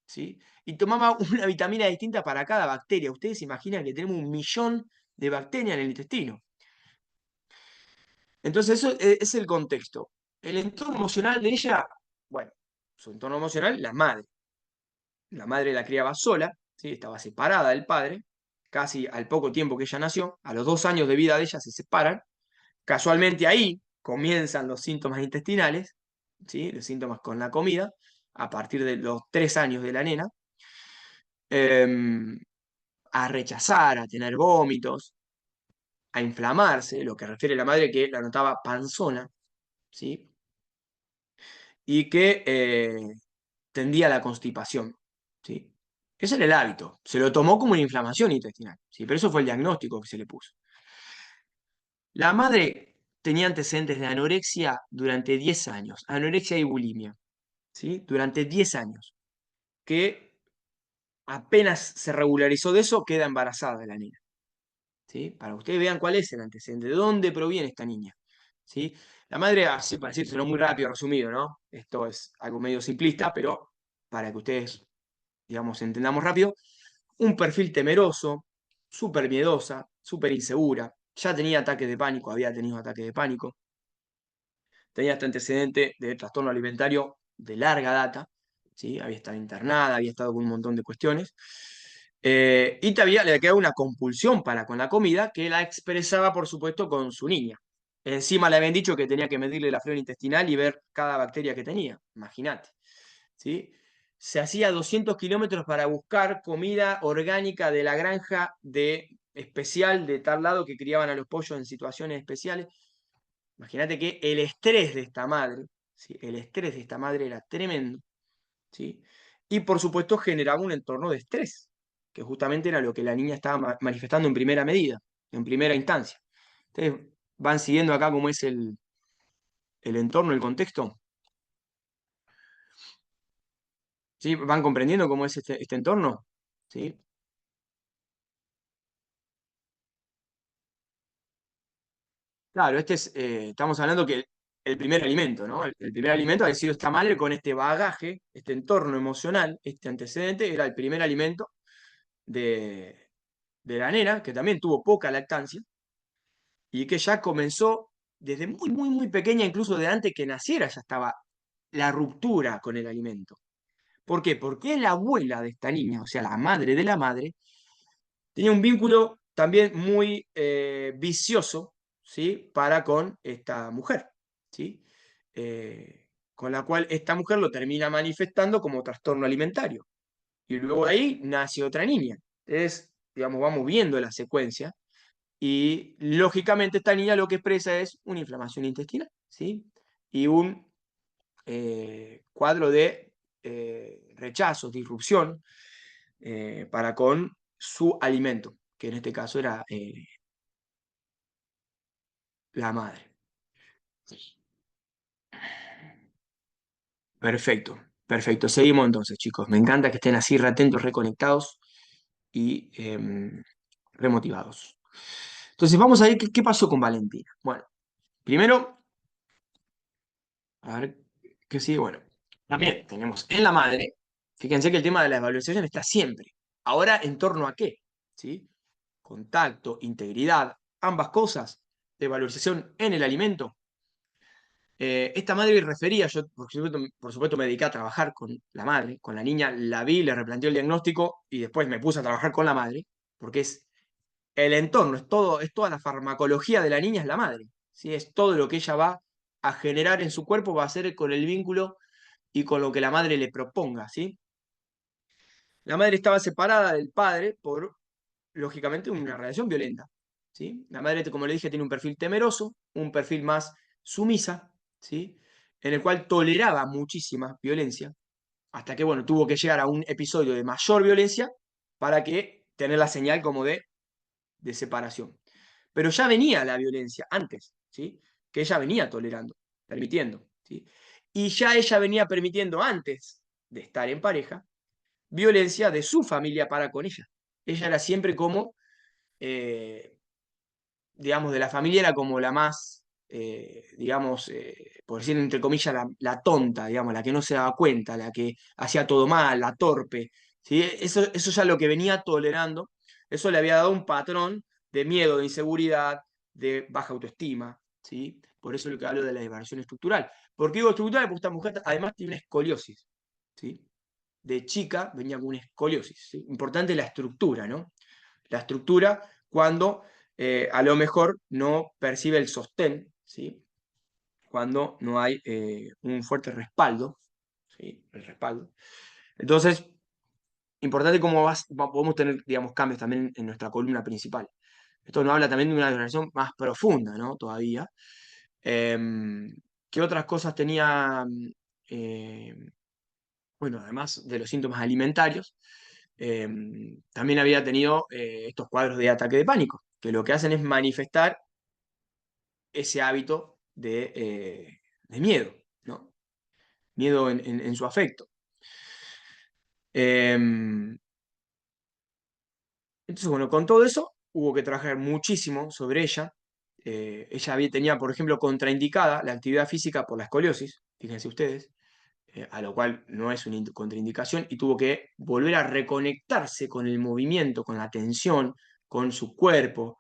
S1: ¿Sí? Y tomaba una vitamina distinta para cada bacteria. Ustedes se imaginan que tenemos 1.000.000 de bacterias en el intestino. Entonces, eso es el contexto. El entorno emocional de ella, bueno, su entorno emocional, la madre. La madre la criaba sola, ¿sí? Estaba separada del padre, casi al poco tiempo que ella nació, a los 2 años de vida de ella se separan. Casualmente ahí comienzan los síntomas intestinales, ¿sí? Los síntomas con la comida, a partir de los 3 años de la nena, eh, a rechazar, a tener vómitos, a inflamarse, lo que refiere la madre que la notaba panzona, ¿sí? Y que tendía a la constipación, ¿sí? Ese era el hábito. Se lo tomó como una inflamación intestinal, ¿sí? Pero eso fue el diagnóstico que se le puso. La madre tenía antecedentes de anorexia durante 10 años, anorexia y bulimia, ¿sí? Durante 10 años, que apenas se regularizó de eso, queda embarazada la niña, ¿sí? Para que ustedes vean cuál es el antecedente, de dónde proviene esta niña, ¿sí? La madre, así para decírselo muy rápido, resumido, ¿no? Esto es algo medio simplista, pero para que ustedes, digamos, entendamos rápido, un perfil temeroso, súper miedosa, súper insegura, ya tenía ataques de pánico, había tenido ataques de pánico, tenía este antecedente de trastorno alimentario de larga data, ¿sí? Había estado internada, había estado con un montón de cuestiones, y todavía le quedaba una compulsión para con la comida que la expresaba, por supuesto, con su niña. Encima le habían dicho que tenía que medirle la flora intestinal y ver cada bacteria que tenía, imagínate, ¿sí? Se hacía 200 kilómetros para buscar comida orgánica de la granja especial de tal lado que criaban a los pollos en situaciones especiales. Imagínate que el estrés de esta madre, ¿sí? El estrés de esta madre era tremendo, ¿sí? Y por supuesto generaba un entorno de estrés, que justamente era lo que la niña estaba manifestando en primera medida, en primera instancia. Ustedes van siguiendo acá cómo es el entorno, el contexto, ¿sí? ¿Van comprendiendo cómo es este entorno? ¿Sí? Claro, estamos hablando que el primer alimento, ¿no? El primer alimento ha sido esta madre con este bagaje, este entorno emocional, este antecedente, era el primer alimento de, de la nena, que también tuvo poca lactancia, y que ya comenzó desde muy, muy, muy pequeña, incluso de antes que naciera, ya estaba la ruptura con el alimento. ¿Por qué? Porque la abuela de esta niña, o sea, la madre de la madre, tenía un vínculo también muy vicioso, ¿sí? Para con esta mujer, ¿sí? Con la cual esta mujer lo termina manifestando como trastorno alimentario. Y luego ahí nace otra niña. Entonces, digamos, vamos viendo la secuencia y lógicamente esta niña lo que expresa es una inflamación intestinal, ¿sí? Y un cuadro de rechazo, disrupción para con su alimento, que en este caso era la madre. Perfecto, perfecto. Seguimos entonces, chicos. Me encanta que estén así reatentos, reconectados y remotivados. Entonces, vamos a ver qué pasó con Valentina. Bueno, primero, a ver qué sigue. Bueno, también tenemos en la madre, fíjense que el tema de la evaluación está siempre. Ahora, ¿en torno a qué? ¿Sí? Contacto, integridad, ambas cosas de valorización en el alimento. Esta madre refería, yo por supuesto me dediqué a trabajar con la madre, con la niña, la vi, le replanteé el diagnóstico y después me puse a trabajar con la madre, porque es el entorno, es toda la farmacología de la niña es la madre, ¿sí? Es todo lo que ella va a generar en su cuerpo, va a ser con el vínculo y con lo que la madre le proponga, ¿sí? La madre estaba separada del padre por, lógicamente, una relación violenta, ¿sí? La madre, como le dije, tiene un perfil temeroso, un perfil más sumisa, ¿sí? En el cual toleraba muchísima violencia, hasta que, bueno, tuvo que llegar a un episodio de mayor violencia para que tener la señal como de separación. Pero ya venía la violencia antes, ¿sí? Que ella venía tolerando, permitiendo, ¿sí? Y ya ella venía permitiendo antes de estar en pareja violencia de su familia para con ella. Ella era siempre como, eh, digamos, de la familia era como la más, digamos, por decir entre comillas, la tonta, digamos, la que no se daba cuenta, la que hacía todo mal, la torpe. ¿Sí? Eso ya lo que venía tolerando, eso le había dado un patrón de miedo, de inseguridad, de baja autoestima. ¿Sí? Por eso es lo que hablo de la evaluación estructural. ¿Por qué digo estructural? Porque esta mujer además tiene una escoliosis. ¿Sí? De chica venía con una escoliosis. ¿Sí? Importante la estructura, ¿no? La estructura cuando a lo mejor no percibe el sostén, ¿sí? Cuando no hay un fuerte respaldo, ¿sí? El respaldo. Entonces, importante cómo podemos tener, digamos, cambios también en nuestra columna principal. Esto nos habla también de una relación más profunda, ¿no? Todavía. ¿Qué otras cosas tenía? Eh, bueno, además de los síntomas alimentarios, eh, también había tenido estos cuadros de ataque de pánico, que lo que hacen es manifestar ese hábito de miedo, ¿no? Miedo en su afecto. Eh, entonces, bueno, con todo eso hubo que trabajar muchísimo sobre ella. Tenía, por ejemplo, contraindicada la actividad física por la escoliosis, fíjense ustedes, a lo cual no es una contraindicación, y tuvo que volver a reconectarse con el movimiento, con la tensión, con su cuerpo,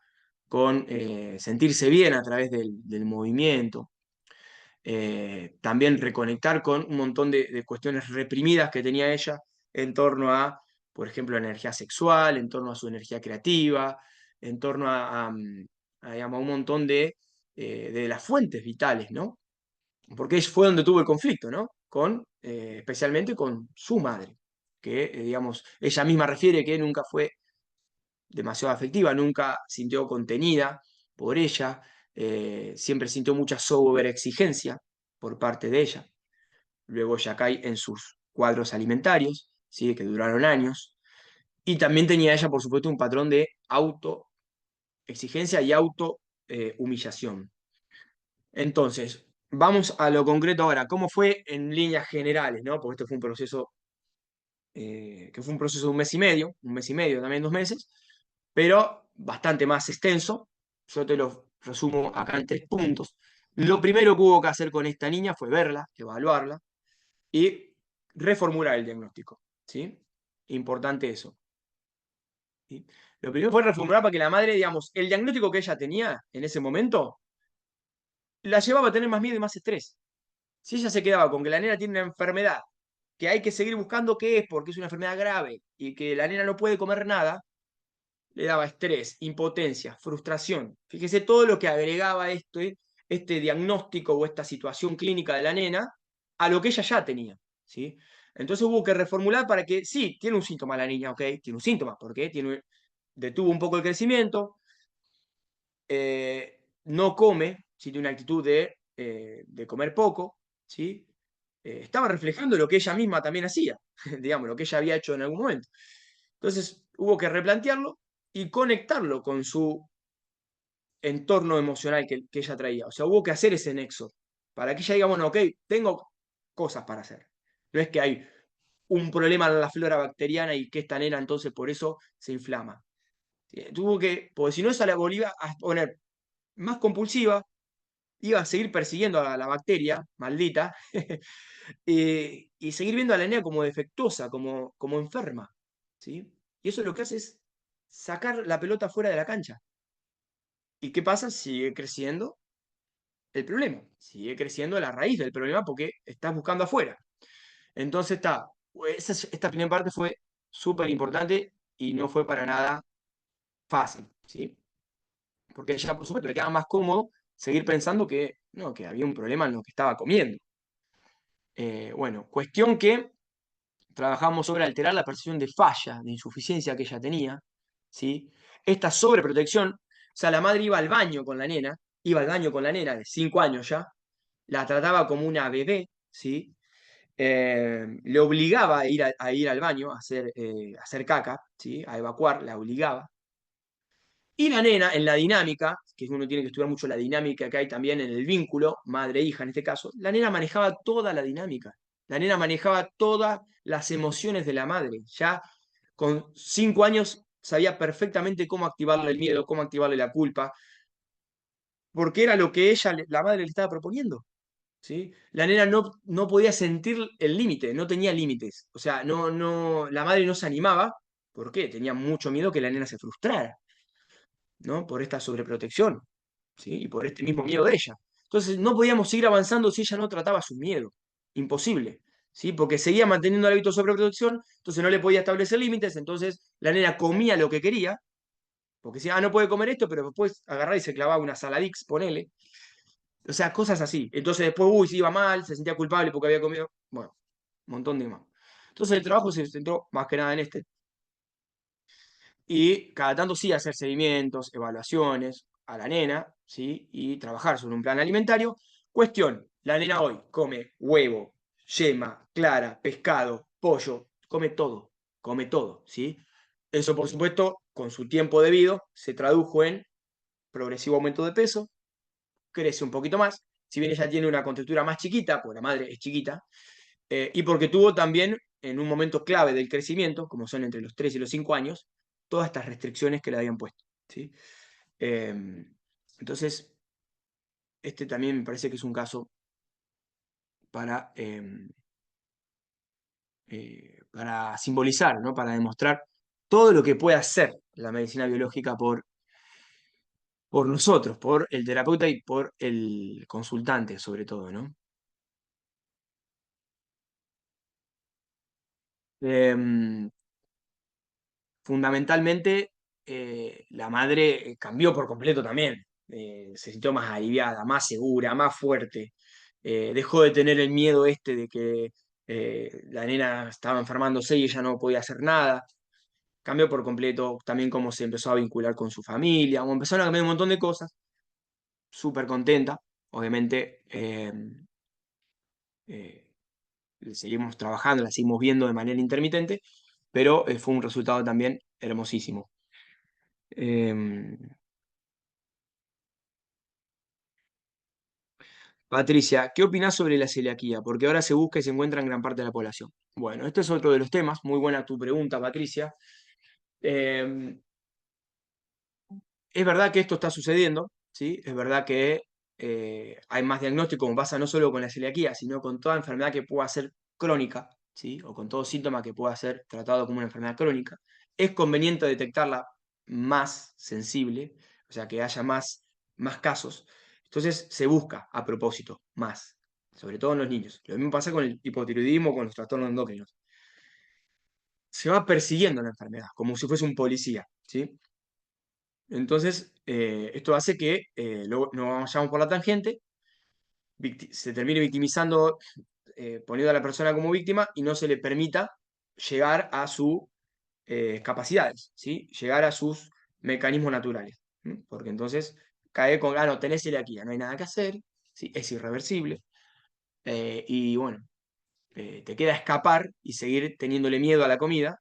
S1: con sentirse bien a través del movimiento. También reconectar con un montón de cuestiones reprimidas que tenía ella en torno a, por ejemplo, la energía sexual, en torno a su energía creativa, en torno digamos, a un montón de las fuentes vitales, ¿no? Porque fue donde tuvo el conflicto, ¿no? Especialmente con su madre, que, digamos, ella misma refiere que nunca fue demasiado afectiva, nunca sintió contenida por ella, siempre sintió mucha sobreexigencia por parte de ella. Luego ya cae en sus cuadros alimentarios, ¿sí? Que duraron años. Y también tenía ella, por supuesto, un patrón de autoexigencia y auto-humillación. Entonces, vamos a lo concreto ahora. ¿Cómo fue en líneas generales, ¿no? Porque esto fue un proceso que fue un proceso de un mes y medio, también 2 meses, pero bastante más extenso. Yo resumo acá en 3 puntos. Lo primero que hubo que hacer con esta niña fue verla, evaluarla y reformular el diagnóstico. ¿Sí? Importante eso. ¿Sí? Lo primero fue reformular para que la madre, digamos, el diagnóstico que ella tenía en ese momento la llevaba a tener más miedo y más estrés. Si ella se quedaba con que la nena tiene una enfermedad, que hay que seguir buscando qué es, porque es una enfermedad grave, y que la nena no puede comer nada, le daba estrés, impotencia, frustración. Fíjese todo lo que agregaba este diagnóstico o esta situación clínica de la nena a lo que ella ya tenía. ¿Sí? Entonces hubo que reformular para que, sí, tiene un síntoma la niña, ok, tiene un síntoma, porque detuvo un poco el crecimiento, no come, ¿sí? Tiene una actitud de comer poco, ¿sí? Estaba reflejando lo que ella misma también hacía, digamos, lo que ella había hecho en algún momento. Entonces hubo que replantearlo y conectarlo con su entorno emocional que ella traía. O sea, hubo que hacer ese nexo para que ella diga, bueno, ok, tengo cosas para hacer. No es que hay un problema en la flora bacteriana y que esta nena entonces por eso se inflama. Tuvo que, porque si no esa la volvía a poner más compulsiva, iba a seguir persiguiendo a la bacteria maldita y seguir viendo a la nena como defectuosa, como enferma. ¿Sí? Y eso lo que hace es sacar la pelota fuera de la cancha. ¿Y qué pasa? Sigue creciendo el problema, sigue creciendo la raíz del problema porque estás buscando afuera. Entonces esta primera parte fue súper importante y no fue para nada fácil, ¿sí? Porque ya por supuesto le queda más cómodo seguir pensando que, no, que había un problema en lo que estaba comiendo. Bueno, cuestión que trabajamos sobre alterar la percepción de falla, de insuficiencia que ella tenía, ¿sí? Esta sobreprotección, o sea, la madre iba al baño con la nena, iba al baño con la nena de 5 años ya, la trataba como una bebé, ¿sí? Le obligaba a ir al baño, a hacer caca, ¿sí? A evacuar, la obligaba. Y la nena, en la dinámica, que uno tiene que estudiar mucho la dinámica que hay también en el vínculo, madre-hija en este caso, la nena manejaba toda la dinámica. La nena manejaba todas las emociones de la madre. Ya con 5 años sabía perfectamente cómo activarle el miedo, cómo activarle la culpa, porque era lo que ella, la madre, le estaba proponiendo. ¿Sí? La nena no podía sentir el límite, no tenía límites. O sea, la madre no se animaba. ¿Por qué? Tenía mucho miedo que la nena se frustrara, ¿no? Por esta sobreprotección, ¿sí? Y por este mismo miedo de ella. Entonces, no podíamos seguir avanzando si ella no trataba su miedo. Imposible, ¿sí? Porque seguía manteniendo el hábito de sobreprotección, entonces no le podía establecer límites, entonces la nena comía lo que quería, porque decía, no puede comer esto, pero después agarraba y se clavaba una saladix, ponele. O sea, cosas así. Entonces después, se iba mal, se sentía culpable porque había comido. Bueno, un montón de más. Entonces el trabajo se centró más que nada en este. Y cada tanto sí hacer seguimientos, evaluaciones a la nena, ¿sí? Y trabajar sobre un plan alimentario. Cuestión, la nena hoy come huevo, yema, clara, pescado, pollo, come todo, ¿sí? Eso, por supuesto, con su tiempo debido, se tradujo en progresivo aumento de peso, crece un poquito más, si bien ella tiene una contextura más chiquita, porque la madre es chiquita, y porque tuvo también en un momento clave del crecimiento, como son entre los 3 y los 5 años, todas estas restricciones que le habían puesto. ¿Sí? Eh, entonces, este también me parece que es un caso para, para simbolizar, ¿no? Para demostrar todo lo que puede hacer la medicina biológica por nosotros, por el terapeuta y por el consultante, sobre todo, ¿no? Eh, Fundamentalmente, la madre cambió por completo también. Se sintió más aliviada, más segura, más fuerte. Dejó de tener el miedo este de que la nena estaba enfermándose y ella no podía hacer nada. Cambió por completo también cómo se empezó a vincular con su familia, como empezaron a cambiar un montón de cosas. Súper contenta, obviamente. Eh, Seguimos trabajando, la seguimos viendo de manera intermitente, pero fue un resultado también hermosísimo. Em, Patricia, ¿qué opinás sobre la celiaquía? Porque ahora se busca y se encuentra en gran parte de la población. Bueno, este es otro de los temas. Muy buena tu pregunta, Patricia. Eh, es verdad que esto está sucediendo. ¿sí? Es verdad que hay más diagnóstico, como pasa no solo con la celiaquía, sino con toda enfermedad que pueda ser crónica, ¿sí? O con todo síntoma que pueda ser tratado como una enfermedad crónica. Es conveniente detectarla más sensible, o sea, que haya más casos. Entonces se busca a propósito más, sobre todo en los niños. Lo mismo pasa con el hipotiroidismo, con los trastornos endocrinos. Se va persiguiendo la enfermedad, como si fuese un policía, ¿sí? Entonces, esto hace que luego nos vayamos por la tangente, se termine victimizando, poniendo a la persona como víctima y no se le permita llegar a sus capacidades, ¿sí? Llegar a sus mecanismos naturales. ¿Sí? Porque entonces cae con, no, tenés celiaquía, no hay nada que hacer, ¿sí? Es irreversible. Y bueno, te queda escapar y seguir teniéndole miedo a la comida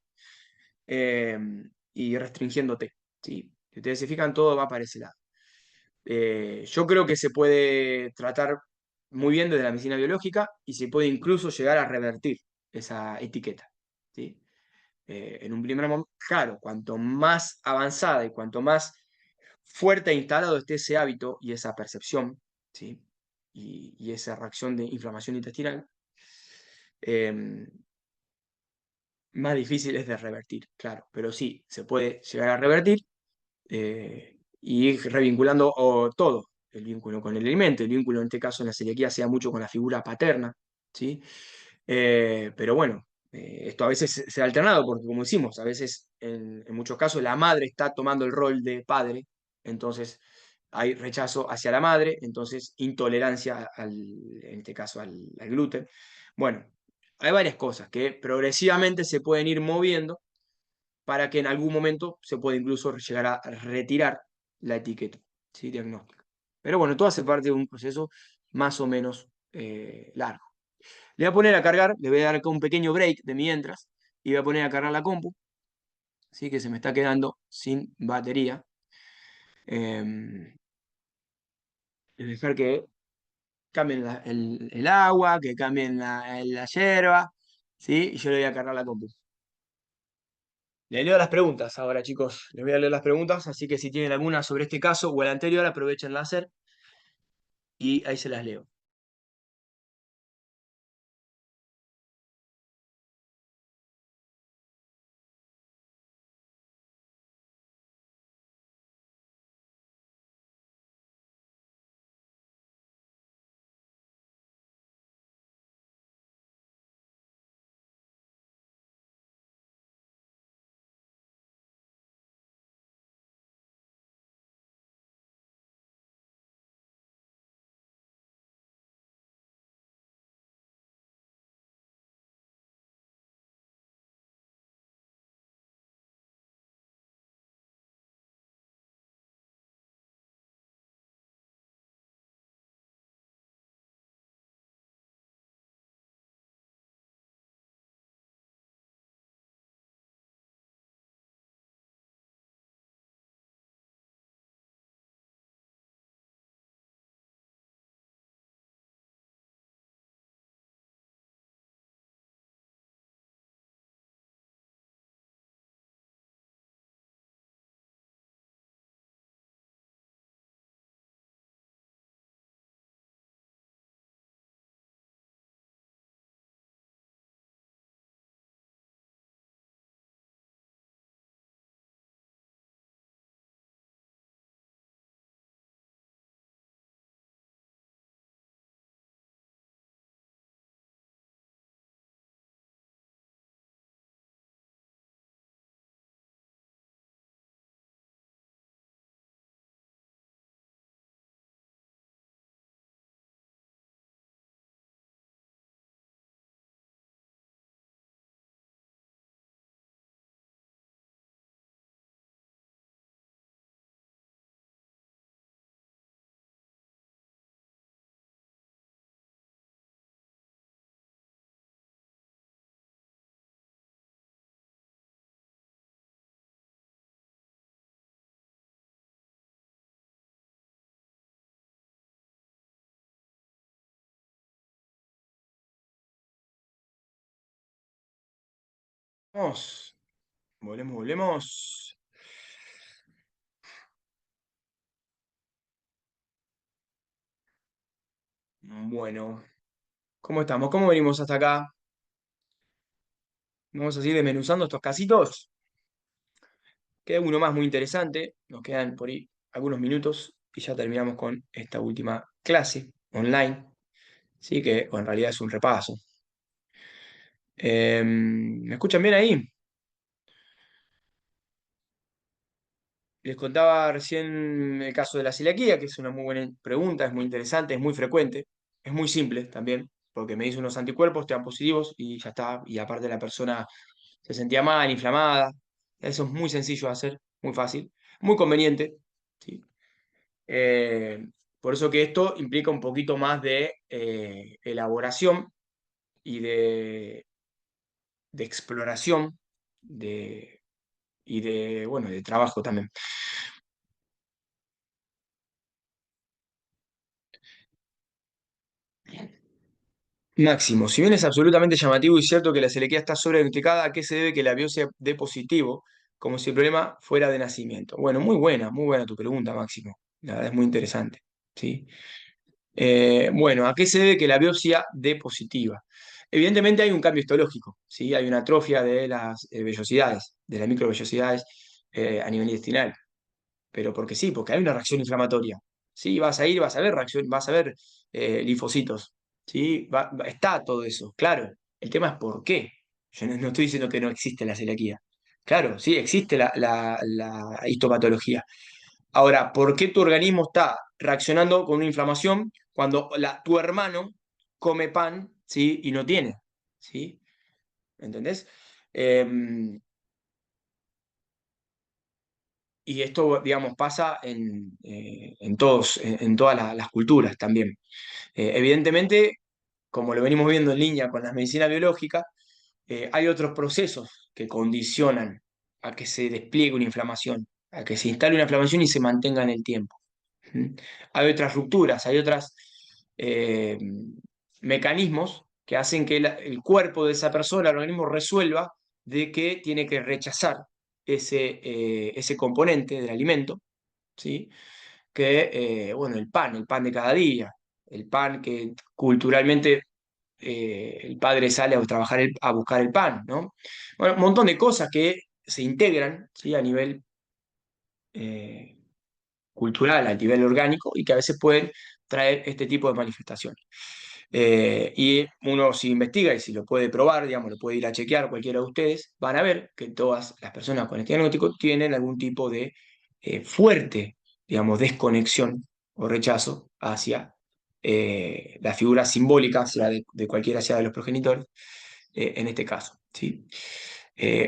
S1: eh, y restringiéndote. ¿Sí? Si ustedes se fijan, todo va para ese lado. Yo creo que se puede tratar muy bien desde la medicina biológica y se puede incluso llegar a revertir esa etiqueta. ¿Sí? En un primer momento, claro, cuanto más avanzada y cuanto más fuerte e instalado esté ese hábito y esa percepción, ¿sí? Y esa reacción de inflamación intestinal, eh, más difícil es de revertir, claro, pero sí, se puede llegar a revertir y ir revinculando todo, el vínculo con el alimento, el vínculo en este caso en la celiaquía sea mucho con la figura paterna, ¿sí? Pero bueno, esto a veces se ha alternado, porque como decimos, a veces en muchos casos la madre está tomando el rol de padre, entonces hay rechazo hacia la madre, entonces intolerancia en este caso al gluten. Bueno, hay varias cosas que progresivamente se pueden ir moviendo para que en algún momento se pueda incluso llegar a retirar la etiqueta, ¿sí? Diagnóstica. Pero bueno, todo hace parte de un proceso más o menos largo. Le voy a poner a cargar, le voy a dar acá un pequeño break de mientras y voy a poner a cargar la compu, ¿sí? Que se me está quedando sin batería. Dejar que cambien el agua, que cambien la hierba, ¿sí? Y yo le voy a cargar la compu. Le leo las preguntas ahora, chicos. Les voy a leer las preguntas, así que si tienen alguna sobre este caso o el anterior, aprovechen a hacer y ahí se las leo. Vamos, volvemos. Bueno, ¿cómo estamos? ¿Cómo venimos hasta acá? Vamos a seguir desmenuzando estos casitos. Queda uno más muy interesante. Nos quedan por ahí algunos minutos y ya terminamos con esta última clase online. Sí, que en realidad es un repaso. ¿Me escuchan bien ahí? Les contaba recién el caso de la celiaquía, que es una muy buena pregunta, es muy interesante, es muy frecuente, es muy simple también, porque me dice unos anticuerpos, te dan positivos y ya está. Y aparte la persona se sentía mal, inflamada. Eso es muy sencillo de hacer, muy fácil, muy conveniente. ¿Sí? Eh, por eso que esto implica un poquito más de elaboración y de exploración y bueno, de trabajo también. Máximo, si bien es absolutamente llamativo y cierto que la celiaquía está sobrediagnosticada, ¿a qué se debe que la biopsia dé positivo, como si el problema fuera de nacimiento? Bueno, muy buena tu pregunta, Máximo. La verdad es muy interesante. ¿Sí? Bueno, ¿a qué se debe que la biopsia dé positiva? Evidentemente hay un cambio histológico, ¿sí? Hay una atrofia de las vellosidades, de las microvellosidades a nivel intestinal, pero porque sí, porque hay una reacción inflamatoria. Sí, vas a ir, vas a ver reacción, vas a ver linfocitos, ¿sí? Está todo eso, claro. El tema es por qué. Yo no estoy diciendo que no existe la celiaquía. Claro, sí, existe la histopatología. Ahora, ¿por qué tu organismo está reaccionando con una inflamación cuando tu hermano come pan, ¿sí? Y no tiene, ¿sí? ¿Entendés? Eh, y esto, digamos, pasa en todas las culturas también. Evidentemente, como lo venimos viendo en línea con la medicina biológica, hay otros procesos que condicionan a que se despliegue una inflamación, a que se instale una inflamación y se mantenga en el tiempo. ¿Mm? Hay otras rupturas, hay otros mecanismos que hacen que el cuerpo de esa persona, el organismo, resuelva de que tiene que rechazar ese componente del alimento, ¿sí? Que, bueno, el pan de cada día, el pan que culturalmente el padre sale a trabajar, a buscar el pan, ¿no? Bueno, un montón de cosas que se integran, ¿sí? A nivel eh, cultural, a nivel orgánico, y que a veces pueden traer este tipo de manifestaciones. Y uno si investiga y si lo puede probar, digamos, lo puede ir a chequear cualquiera de ustedes, van a ver que todas las personas con este diagnóstico tienen algún tipo de fuerte, digamos, desconexión o rechazo hacia la figura simbólica, sea de cualquiera sea de los progenitores, en este caso. ¿Sí?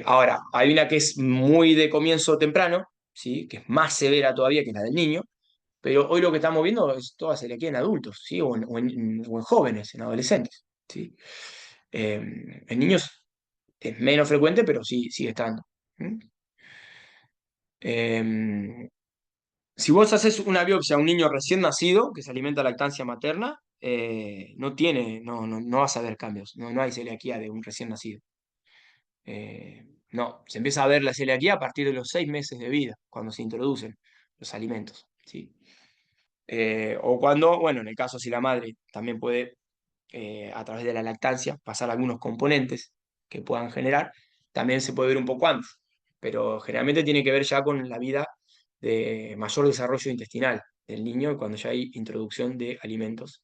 S1: Ahora, hay una que es muy de comienzo temprano, ¿sí? Que es más severa todavía que la del niño, pero hoy lo que estamos viendo es toda celiaquía en adultos, ¿sí? O en jóvenes, en adolescentes, ¿sí? Eh, en niños es menos frecuente, pero sí sigue estando. ¿Mm? Eh, si vos haces una biopsia a un niño recién nacido que se alimenta de lactancia materna, no vas a ver cambios, no hay celiaquía de un recién nacido. No, se empieza a ver la celiaquía a partir de los 6 meses de vida, cuando se introducen los alimentos, ¿sí? O cuando, bueno, en el caso si la madre también puede, a través de la lactancia, pasar algunos componentes que puedan generar, también se puede ver un poco antes, pero generalmente tiene que ver ya con la vida de mayor desarrollo intestinal del niño cuando ya hay introducción de alimentos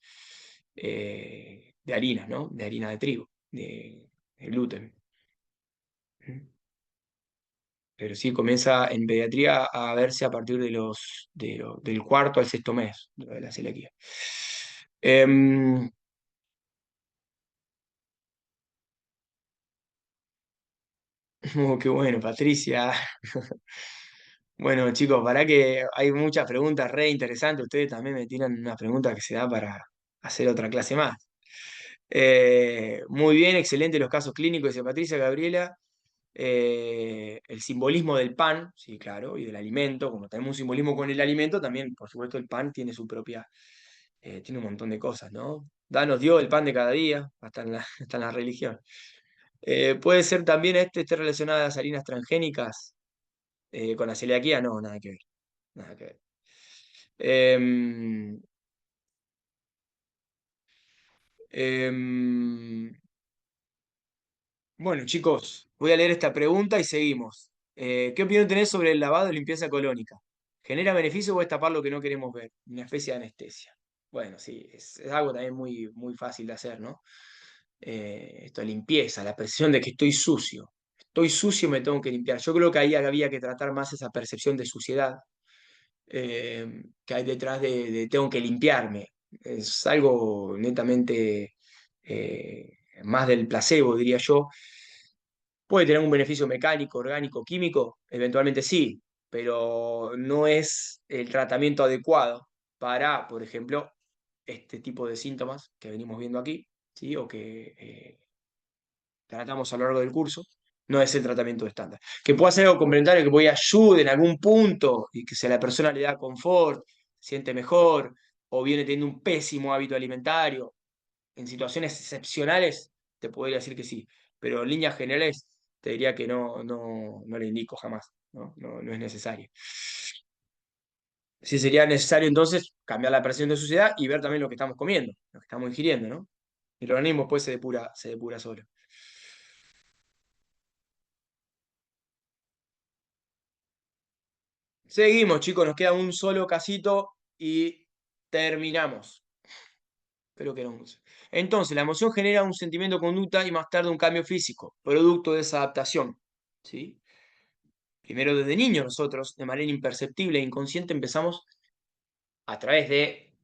S1: de harina, ¿no? De harina de trigo, de gluten. Pero sí comienza en pediatría a verse a partir del cuarto al sexto mes de la celiaquía. Em, qué bueno, Patricia. Bueno, chicos, para que hay muchas preguntas re interesantes. Ustedes también me tiran una pregunta que se da para hacer otra clase más. Muy bien, excelente los casos clínicos, dice Patricia Gabriela. El simbolismo del pan, sí, claro, y del alimento, como tenemos un simbolismo con el alimento, también, por supuesto, el pan tiene su propia, tiene un montón de cosas, ¿no? Danos Dios el pan de cada día, hasta en la, hasta en la religión. Puede ser también esté relacionada a las harinas transgénicas con la celiaquía, no, nada que ver, nada que ver. Em, Em, bueno, chicos, voy a leer esta pregunta y seguimos. ¿Qué opinión tenés sobre el lavado y limpieza colónica? ¿Genera beneficio o es tapar lo que no queremos ver? Una especie de anestesia. Bueno, sí, es algo también muy, muy fácil de hacer, ¿no? Esto, limpieza, la percepción de que estoy sucio. Estoy sucio, me tengo que limpiar. Yo creo que ahí había que tratar más esa percepción de suciedad que hay detrás de tengo que limpiarme. Es algo netamente más del placebo, diría yo. Puede tener un beneficio mecánico, orgánico, químico, eventualmente sí, pero no es el tratamiento adecuado para, por ejemplo, este tipo de síntomas que venimos viendo aquí, ¿sí? O que tratamos a lo largo del curso, no es el tratamiento estándar. Que pueda ser algo complementario, que voy a ayudar en algún punto y que si a la persona le da confort, se siente mejor, o viene teniendo un pésimo hábito alimentario, en situaciones excepcionales, te podría decir que sí, pero en líneas generales te diría que no le indico jamás, no es necesario. Sí sería necesario entonces cambiar la percepción de suciedad y ver también lo que estamos comiendo, lo que estamos ingiriendo, ¿no? El organismo después se depura solo. Seguimos, chicos, nos queda un solo casito y terminamos. Espero que no. Entonces, la emoción genera un sentimiento de conducta y más tarde un cambio físico, producto de esa adaptación. ¿Sí? Primero desde niños nosotros, de manera imperceptible e inconsciente, empezamos a través de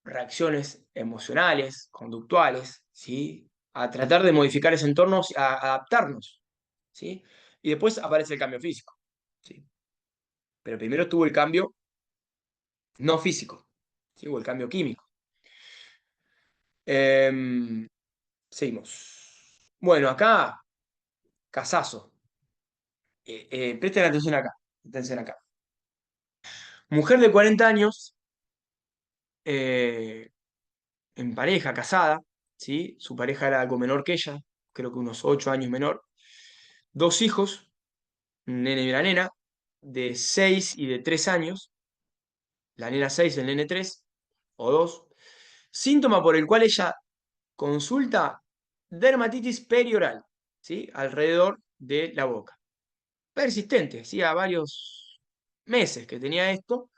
S1: reacciones emocionales, conductuales, ¿sí? A tratar de modificar ese entorno, a adaptarnos. ¿Sí? Y después aparece el cambio físico. ¿Sí? Pero primero estuvo el cambio no físico, ¿sí? O el cambio químico. Em, seguimos. Bueno, acá, casazo. Presten atención acá. Atención acá. Mujer de 40 años, eh, en pareja, casada, ¿sí? Su pareja era algo menor que ella, creo que unos 8 años menor. Dos hijos, un nene y una nena, de 6 y de 3 años. La nena 6, el nene 3 o 2. Síntoma por el cual ella consulta dermatitis perioral, ¿sí? Alrededor de la boca. Persistente, hacía varios meses que tenía esto.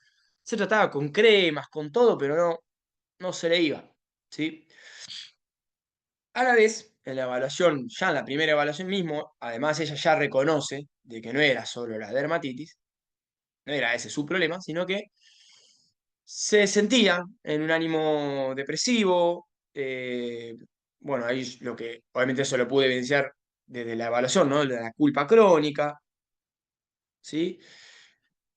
S1: Se trataba con cremas, con todo, pero no se le iba, ¿sí? A la vez, en la evaluación, ya en la primera evaluación mismo, además ella ya reconoce de que no era solo la dermatitis, no era ese su problema, sino que se sentía en un ánimo depresivo. Bueno, ahí lo que, obviamente eso lo pude evidenciar desde la evaluación, ¿no? De la culpa crónica, ¿sí?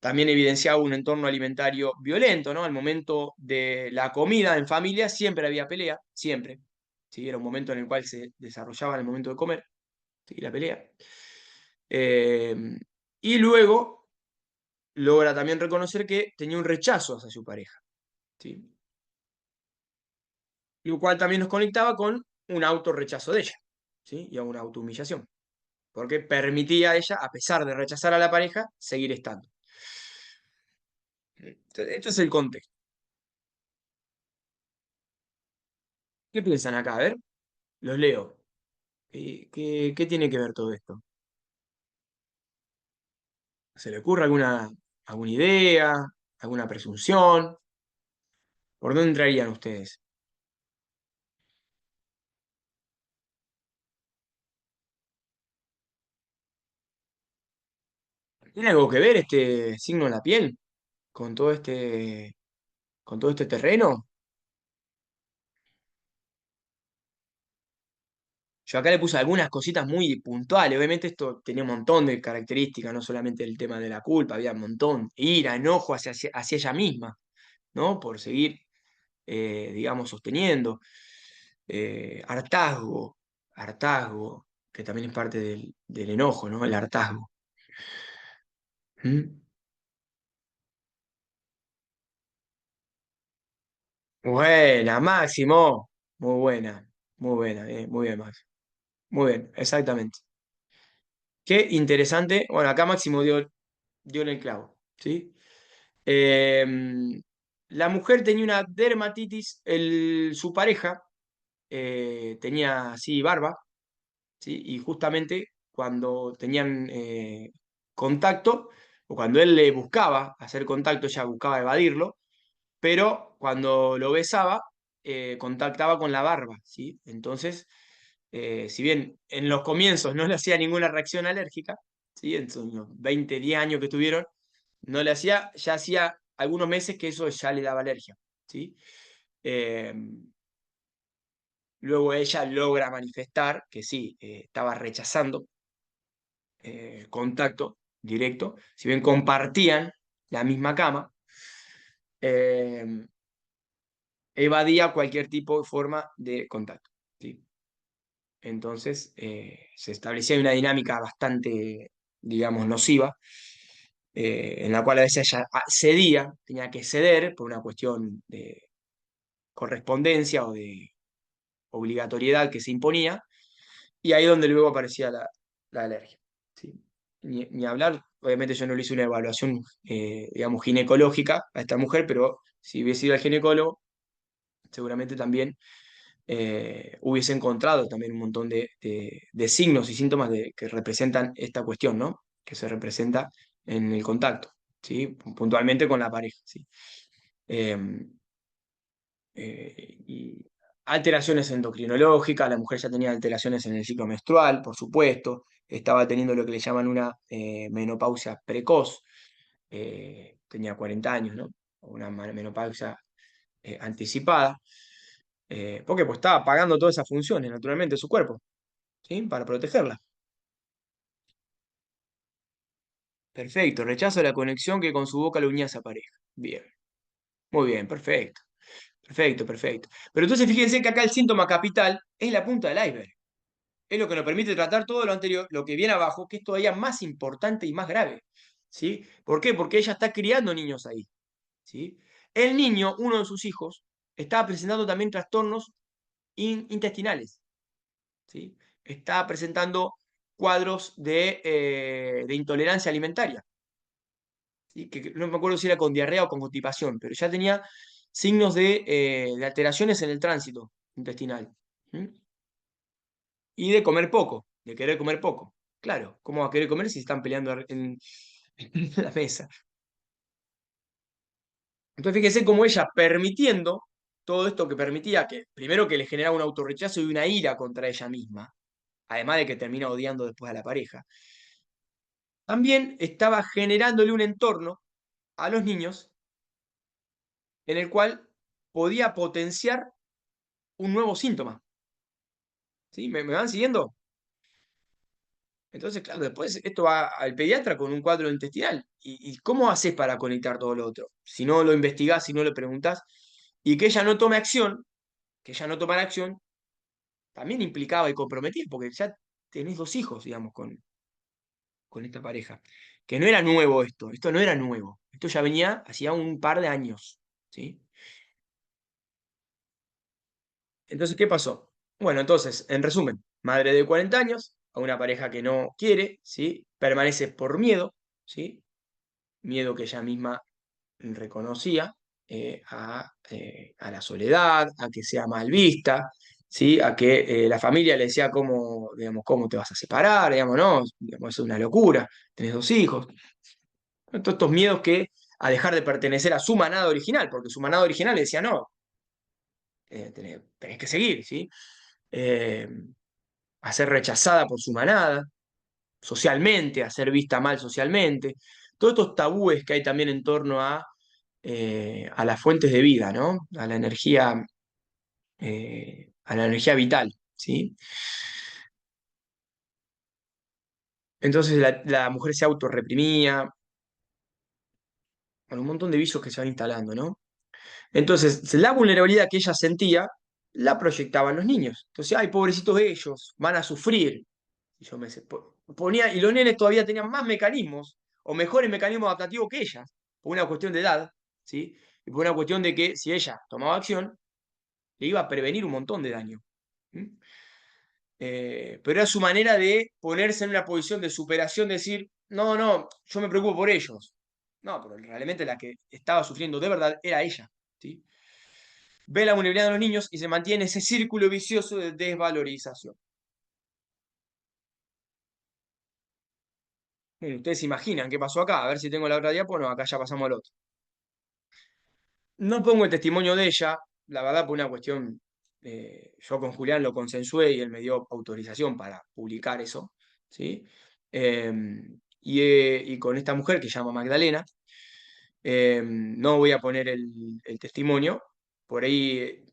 S1: También evidenciaba un entorno alimentario violento, ¿no? Al momento de la comida en familia siempre había pelea, siempre. ¿Sí? Era un momento en el cual se desarrollaba en el momento de comer, ¿sí? La pelea. Eh, y luego logra también reconocer que tenía un rechazo hacia su pareja, ¿sí? Lo cual también nos conectaba con un autorrechazo de ella, ¿sí? Y a una autohumillación, porque permitía a ella, a pesar de rechazar a la pareja, seguir estando. Entonces, esto es el contexto. ¿Qué piensan acá? A ver, los leo. ¿Qué tiene que ver todo esto? ¿Se le ocurre alguna idea, alguna presunción? ¿Por dónde entrarían ustedes? ¿Tiene algo que ver este signo en la piel con todo este terreno? Yo acá le puse algunas cositas muy puntuales. Obviamente esto tenía un montón de características, no solamente el tema de la culpa, había un montón. Ira, enojo hacia ella misma, ¿no? Por seguir, digamos, sosteniendo. Hartazgo, que también es parte del enojo, ¿no? El hartazgo. ¿Mm? Buena, Máximo. Muy buena, muy bien, Max. Muy bien, exactamente. Qué interesante. Bueno, acá Máximo dio en el clavo, ¿sí? Eh, la mujer tenía una dermatitis, su pareja tenía así barba, ¿sí? Y justamente cuando tenían contacto, o cuando él le buscaba hacer contacto, ella buscaba evadirlo, pero cuando lo besaba, contactaba con la barba, ¿sí? Entonces, si bien en los comienzos no le hacía ninguna reacción alérgica, ¿sí? En los 20, 10 años que tuvieron, no le hacía, ya hacía algunos meses que eso ya le daba alergia, ¿sí? Eh, Luego ella logra manifestar que sí, estaba rechazando contacto directo, si bien compartían la misma cama, eh, evadía cualquier tipo de forma de contacto, ¿sí? Entonces se establecía una dinámica bastante, digamos, nociva, en la cual a veces ella cedía, tenía que ceder por una cuestión de correspondencia o de obligatoriedad que se imponía, y ahí donde luego aparecía la alergia. ¿Sí? Ni hablar, obviamente yo no le hice una evaluación, digamos, ginecológica a esta mujer, pero si hubiese ido al ginecólogo, seguramente también hubiese encontrado también un montón de signos y síntomas que representan esta cuestión, ¿no? Que se representa en el contacto, ¿sí? Puntualmente con la pareja, ¿sí? Eh, y alteraciones endocrinológicas, la mujer ya tenía alteraciones en el ciclo menstrual, por supuesto, estaba teniendo lo que le llaman una menopausia precoz, tenía 40 años, ¿no? O una menopausia anticipada. ¿Por qué? Pues estaba apagando todas esas funciones, naturalmente, de su cuerpo, ¿sí? Para protegerla. Perfecto, rechazo la conexión que con su boca le unía a esa pareja. Bien, muy bien, perfecto, perfecto, perfecto. Pero entonces fíjense que acá el síntoma capital es la punta del iceberg. Es lo que nos permite tratar todo lo anterior, lo que viene abajo, que es todavía más importante y más grave. ¿Sí? ¿Por qué? Porque ella está criando niños ahí. ¿Sí? El niño, uno de sus hijos, estaba presentando también trastornos intestinales. ¿Sí? Está presentando cuadros de intolerancia alimentaria. ¿Sí? Que no me acuerdo si era con diarrea o con constipación, pero ya tenía signos de alteraciones en el tránsito intestinal. ¿Mm? Y de comer poco, de querer comer poco. Claro, ¿cómo va a querer comer si están peleando en la mesa? Entonces fíjese cómo ella permitiendo todo esto que permitía que, primero que le generaba un autorrechazo y una ira contra ella misma, además de que termina odiando después a la pareja, también estaba generándole un entorno a los niños en el cual podía potenciar un nuevo síntoma. ¿Sí? ¿Me van siguiendo? Entonces, claro, después esto va al pediatra con un cuadro intestinal. ¿Y cómo haces para conectar todo lo otro? Si no lo investigás, si no lo preguntás, y que ella no tome acción, que ella no tomara acción, también implicaba y comprometía, porque ya tenés dos hijos, digamos, con esta pareja. Que no era nuevo esto no era nuevo. Esto ya venía hacía un par de años, ¿sí? Entonces, ¿qué pasó? Bueno, entonces, en resumen, madre de 40 años, a una pareja que no quiere, ¿sí? Permanece por miedo, ¿sí? Miedo que ella misma reconocía a la soledad, a que sea mal vista, ¿sí? A que la familia le decía cómo, digamos, cómo te vas a separar, digamos, no, digamos, eso es una locura, tenés dos hijos. Todos estos miedos que a dejar de pertenecer a su manada original, porque su manada original le decía, no, tenés que seguir, ¿sí? Eh, a ser rechazada por su manada, socialmente, a ser vista mal socialmente. Todos estos tabúes que hay también en torno a las fuentes de vida, ¿no? A la energía vital, ¿sí? Entonces la mujer se autorreprimía, con un montón de vicios que se van instalando, ¿no? Entonces, la vulnerabilidad que ella sentía la proyectaban los niños. Entonces, ay, pobrecitos ellos, van a sufrir. Y yo ponía, y los nenes todavía tenían más mecanismos, o mejores mecanismos adaptativos que ellas, por una cuestión de edad, ¿sí? Y por una cuestión de que si ella tomaba acción, le iba a prevenir un montón de daño. ¿Mm? Pero era su manera de ponerse en una posición de superación, de decir, no, no, yo me preocupo por ellos. No, pero realmente la que estaba sufriendo de verdad era ella. ¿Sí? ve la vulnerabilidad de los niños y se mantiene ese círculo vicioso de desvalorización. Bueno, ustedes se imaginan qué pasó acá, a ver si tengo la otra diapo, no, acá ya pasamos al otro. No pongo el testimonio de ella, la verdad, por una cuestión, yo con Julián lo consensué y él me dio autorización para publicar eso, ¿sí? Eh, y con esta mujer que se llama Magdalena, no voy a poner el testimonio, por ahí,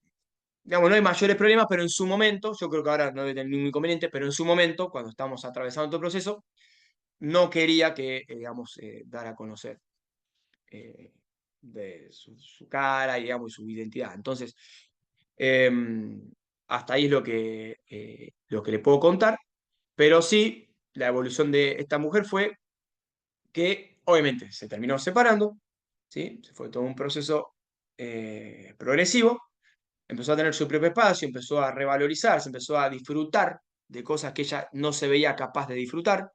S1: digamos, no hay mayores problemas, pero en su momento, yo creo que ahora no debe tener ningún inconveniente, pero en su momento, cuando estamos atravesando todo el proceso, no quería que, digamos, dar a conocer eh, de su cara y, digamos, y su identidad. Entonces, eh, hasta ahí es lo que le puedo contar, pero sí, la evolución de esta mujer fue que obviamente se terminó separando, ¿sí? Fue todo un proceso progresivo, empezó a tener su propio espacio, empezó a revalorizarse, empezó a disfrutar de cosas que ella no se veía capaz de disfrutar.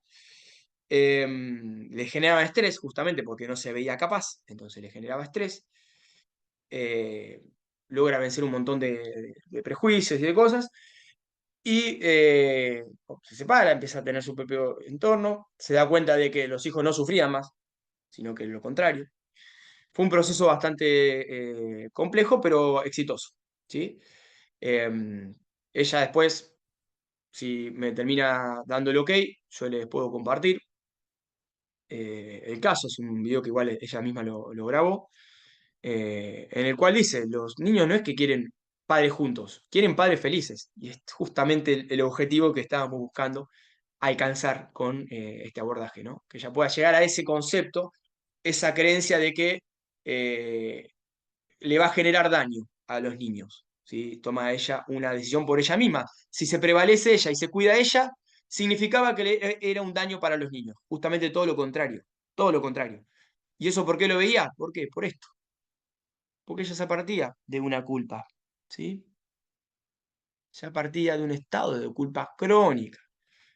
S1: Le generaba estrés justamente porque no se veía capaz, entonces le generaba estrés. eh, Logra vencer un montón de prejuicios y de cosas, y se separa, empieza a tener su propio entorno, se da cuenta de que los hijos no sufrían más, sino que lo contrario. Fue un proceso bastante complejo, pero exitoso, ¿sí? Eh, Ella después, si me termina dando el ok, yo les puedo compartir el caso, es un video que igual ella misma lo grabó, en el cual dice, los niños no es que quieren padres juntos, quieren padres felices. Y es justamente el objetivo que estábamos buscando alcanzar con este abordaje, ¿no? Que ella pueda llegar a ese concepto, esa creencia de que eh, le va a generar daño a los niños. ¿Sí? Toma ella una decisión por ella misma. Si se prevalece ella y se cuida ella, significaba que era un daño para los niños. Justamente todo lo contrario, todo lo contrario. ¿Y eso por qué lo veía? ¿Por qué? Por esto, porque ella se partía de una culpa, ¿sí? Se partía de un estado de culpa crónica.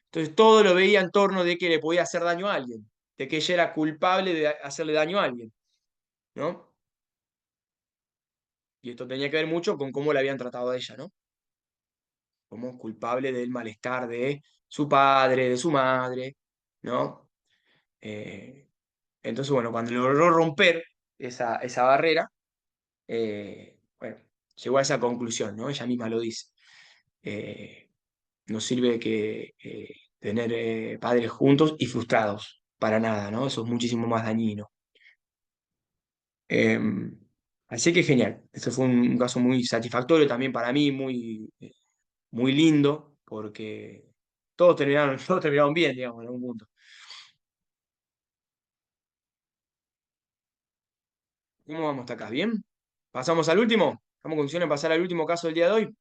S1: Entonces todo lo veía en torno de que le podía hacer daño a alguien, de que ella era culpable de hacerle daño a alguien, ¿no? Y esto tenía que ver mucho con cómo la habían tratado a ella, ¿no? Como culpable del malestar de su padre, de su madre, ¿no? Eh, entonces, bueno, cuando logró romper esa barrera, bueno, llegó a esa conclusión, ¿no? Ella misma lo dice. Eh, no sirve que tener padres juntos y frustrados, para nada, ¿no? Eso es muchísimo más dañino. Eh, Así que genial. Este fue un caso muy satisfactorio también para mí, muy lindo, porque todos terminaron bien, digamos, en algún punto. ¿Cómo vamos hasta acá? ¿Bien? ¿Pasamos al último? ¿Estamos en condiciones de pasar al último caso del día de hoy?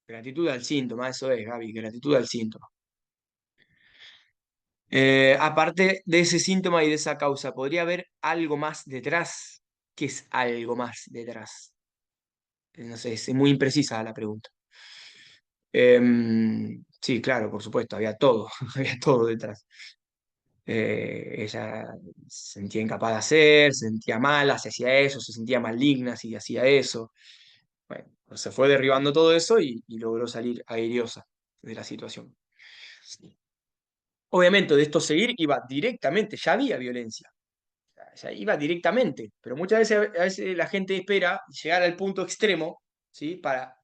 S1: Gratitud al síntoma, eso es, Gaby, gratitud al síntoma. Aparte de ese síntoma y de esa causa, ¿podría haber algo más detrás? ¿Qué es algo más detrás? No sé, es muy imprecisa la pregunta. Sí, claro, por supuesto, había todo, había todo detrás. Ella se sentía incapaz de hacer, se sentía mala si hacía eso, se sentía maligna si hacía eso. Bueno, se fue derribando todo eso y logró salir airiosa de la situación. Obviamente, de esto seguir iba directamente, ya había violencia, ya iba directamente, pero muchas veces, a veces la gente espera llegar al punto extremo, ¿sí? Para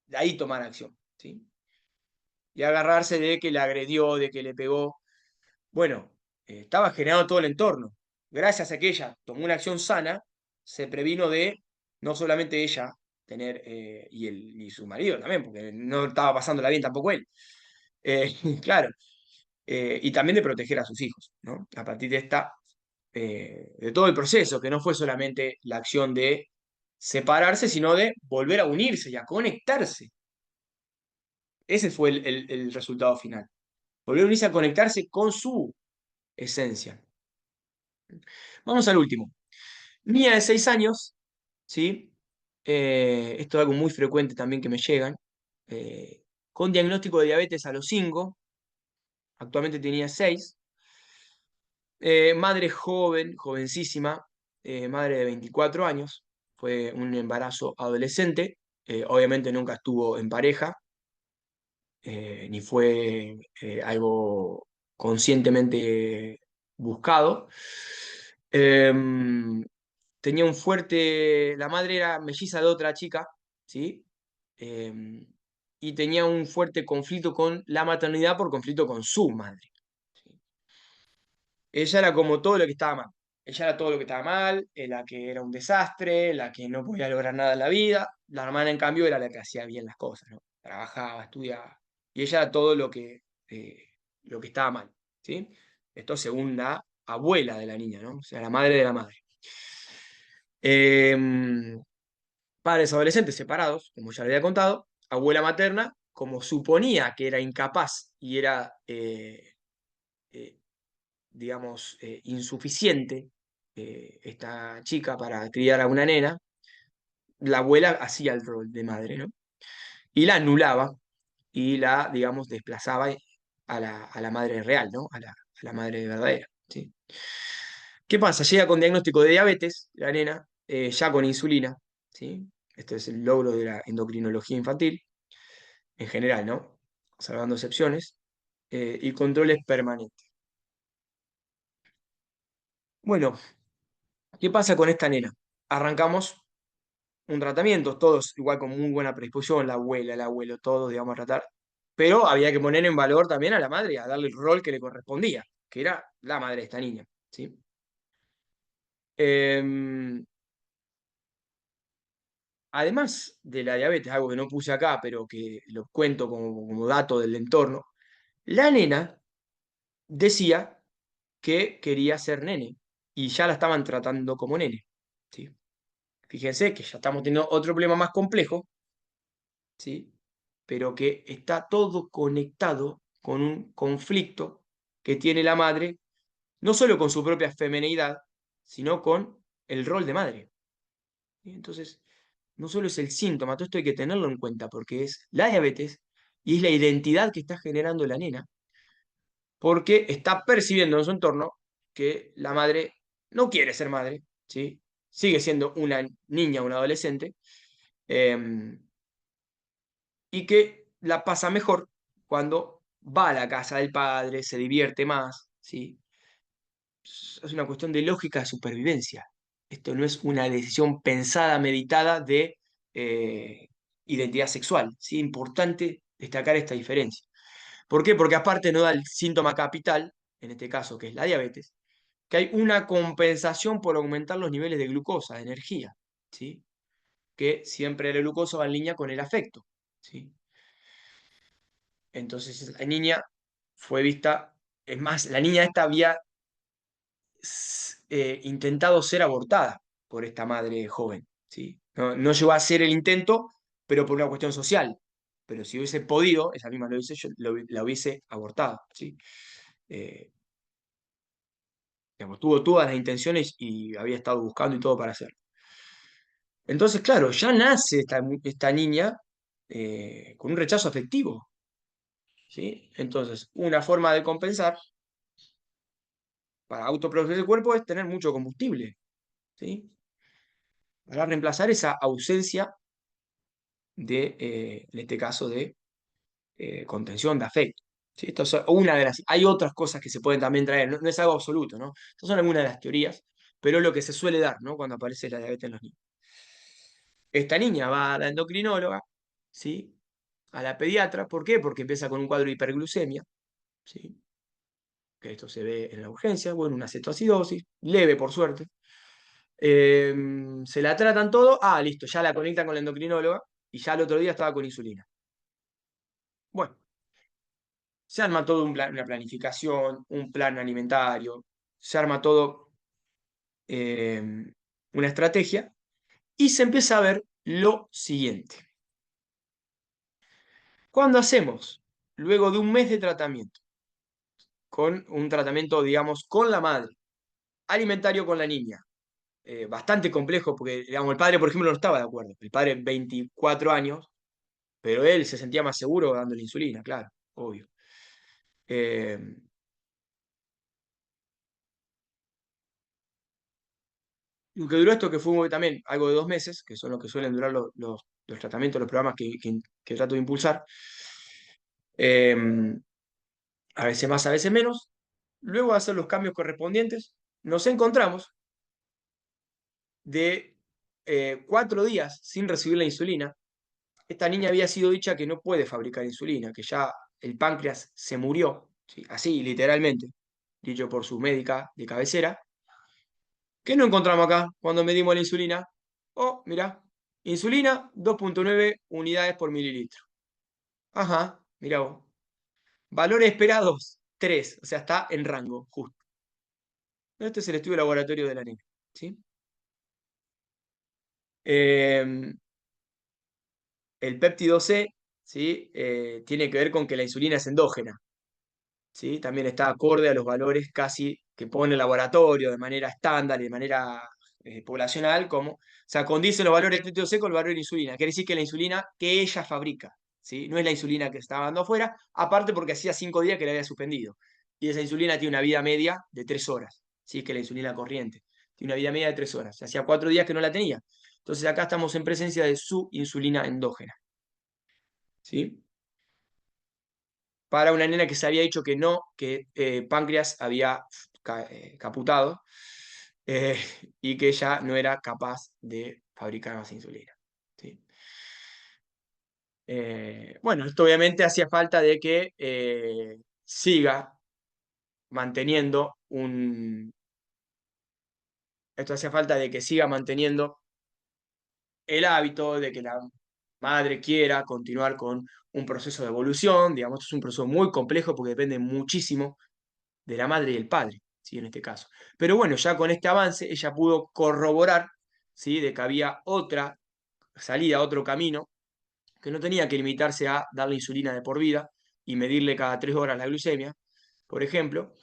S1: de ahí tomar acción, ¿sí? Y agarrarse de que le agredió, de que le pegó. Bueno, estaba generado todo el entorno. Gracias a que ella tomó una acción sana, se previno de no solamente ella tener, y su marido también, porque no estaba pasándola bien tampoco él. Claro, y también de proteger a sus hijos, ¿no? A partir de de todo el proceso, que no fue solamente la acción de separarse, sino de volver a unirse y a conectarse. Ese fue el resultado final. Volver a unirse a conectarse con su esencia. Vamos al último. Niña de 6 años, ¿sí? Esto es algo muy frecuente también que me llegan. Con diagnóstico de diabetes a los 5, actualmente tenía 6. Madre joven, jovencísima, madre de 24 años, fue un embarazo adolescente, obviamente nunca estuvo en pareja, ni fue algo conscientemente buscado. Em, Tenía un fuerte, la madre era melliza de otra chica, ¿sí? Em, y tenía un fuerte conflicto con la maternidad por conflicto con su madre. ¿Sí? Ella era como todo lo que estaba mal. Ella era todo lo que estaba mal, la que era un desastre, la que no podía lograr nada en la vida. La hermana, en cambio, era la que hacía bien las cosas, ¿no? Trabajaba, estudiaba. Y ella era todo lo que estaba mal, ¿sí? Esto según la abuela de la niña, ¿no? O sea, la madre de la madre. Em, Padres adolescentes separados, como ya le había contado. Abuela materna, como suponía que era incapaz y era eh, digamos, insuficiente esta chica para criar a una nena, la abuela hacía el rol de madre, ¿no? Y la anulaba y la, digamos, desplazaba a la madre real, ¿no? A la madre verdadera, ¿sí? ¿Qué pasa? Llega con diagnóstico de diabetes, la nena, ya con insulina, ¿sí? Esto es el logro de la endocrinología infantil, en general, ¿no? Salvando excepciones, y controles permanentes. Bueno, ¿qué pasa con esta nena? Arrancamos un tratamiento, todos igual con muy buena predisposición, la abuela, el abuelo, todos, digamos, a tratar. Pero había que poner en valor también a la madre, a darle el rol que le correspondía, que era la madre de esta niña, ¿sí? Eh, Además de la diabetes, algo que no puse acá, pero que lo cuento como dato del entorno, la nena decía que quería ser nene y ya la estaban tratando como nene, ¿sí? Fíjense que ya estamos teniendo otro problema más complejo, ¿sí? Pero que está todo conectado con un conflicto que tiene la madre, no solo con su propia femineidad, sino con el rol de madre. ¿Sí? Entonces, no solo es el síntoma, todo esto hay que tenerlo en cuenta, porque es la diabetes y es la identidad que está generando la nena, porque está percibiendo en su entorno que la madre no quiere ser madre, ¿sí? Sigue siendo una niña, una adolescente, eh, y que la pasa mejor cuando va a la casa del padre, se divierte más, ¿sí? Es una cuestión de lógica de supervivencia. Esto no es una decisión pensada, meditada de eh, identidad sexual. ¿Sí? Importante destacar esta diferencia. ¿Por qué? Porque aparte no da el síntoma capital, en este caso que es la diabetes, que hay una compensación por aumentar los niveles de glucosa, de energía, ¿sí? Que siempre la glucosa va en línea con el afecto, ¿sí? Entonces la niña fue vista, es más, la niña esta había intentado ser abortada por esta madre joven, ¿sí? No, no llegó a hacer el intento, pero por una cuestión social. Pero si hubiese podido, esa misma lo hubiese, la hubiese abortado, ¿sí? Eh, digamos, tuvo todas las intenciones y había estado buscando y todo para hacerlo. Entonces, claro, ya nace esta niña con un rechazo afectivo, ¿sí? Entonces, una forma de compensar para autoproteger el cuerpo es tener mucho combustible, ¿sí? Para reemplazar esa ausencia de, en este caso, de contención, de afecto. ¿Sí? Esto es una de las. Hay otras cosas que se pueden también traer, no, no es algo absoluto, ¿no? Estas son algunas de las teorías, pero es lo que se suele dar, ¿no? Cuando aparece la diabetes en los niños. Esta niña va a la endocrinóloga, ¿sí? A la pediatra, ¿por qué? Porque empieza con un cuadro de hiperglucemia, ¿sí? Que esto se ve en la urgencia, bueno, una cetoacidosis, leve por suerte. Eh, Se la tratan todo, listo, ya la conectan con la endocrinóloga y ya el otro día estaba con insulina. Bueno, se arma todo una planificación, un plan alimentario, se arma todo eh, una estrategia y se empieza a ver lo siguiente. Cuando hacemos, luego de un mes de tratamiento, con un tratamiento, digamos, con la madre, alimentario con la niña, bastante complejo porque, digamos, el padre, por ejemplo, no estaba de acuerdo. El padre, 24 años, pero él se sentía más seguro dándole insulina, claro, obvio. Eh, Lo que duró esto, que fue también algo de 2 meses, que son los que suelen durar los tratamientos, los programas que trato de impulsar, eh, a veces más, a veces menos. Luego de hacer los cambios correspondientes, nos encontramos de 4 días sin recibir la insulina. Esta niña había sido dicha que no puede fabricar insulina, que ya el páncreas se murió, ¿sí? Así literalmente, dicho por su médica de cabecera. ¿Qué no encontramos acá cuando medimos la insulina? Oh, mirá, insulina 2,9 unidades por mililitro. Ajá, mirá vos. Valores esperados, 3, o sea, está en rango, justo. Este es el estudio de laboratorio de la niña, ¿sí? Eh, el péptido C, ¿sí? Tiene que ver con que la insulina es endógena, ¿sí? También está acorde a los valores casi que pone el laboratorio de manera estándar y de manera poblacional, como, o sea, condicen los valores de péptido C con el valor de insulina. Quiere decir que la insulina que ella fabrica, ¿sí? No es la insulina que estaba dando afuera, aparte porque hacía 5 días que la había suspendido. Y esa insulina tiene una vida media de 3 horas, ¿sí? Que la insulina corriente. Tiene una vida media de 3 horas. Hacía 4 días que no la tenía. Entonces acá estamos en presencia de su insulina endógena, ¿sí? Para una nena que se había dicho que no, que páncreas había caputado, eh, y que ella no era capaz de fabricar más insulina, ¿sí? Bueno, esto obviamente hacía falta de que siga manteniendo un... Esto hacía falta de que siga manteniendo el hábito de que la madre quiera continuar con un proceso de evolución. Digamos, esto es un proceso muy complejo porque depende muchísimo de la madre y el padre, ¿sí? En este caso. Pero bueno, ya con este avance ella pudo corroborar, ¿sí? De que había otra salida, otro camino, que no tenía que limitarse a darle insulina de por vida y medirle cada 3 horas la glucemia, por ejemplo,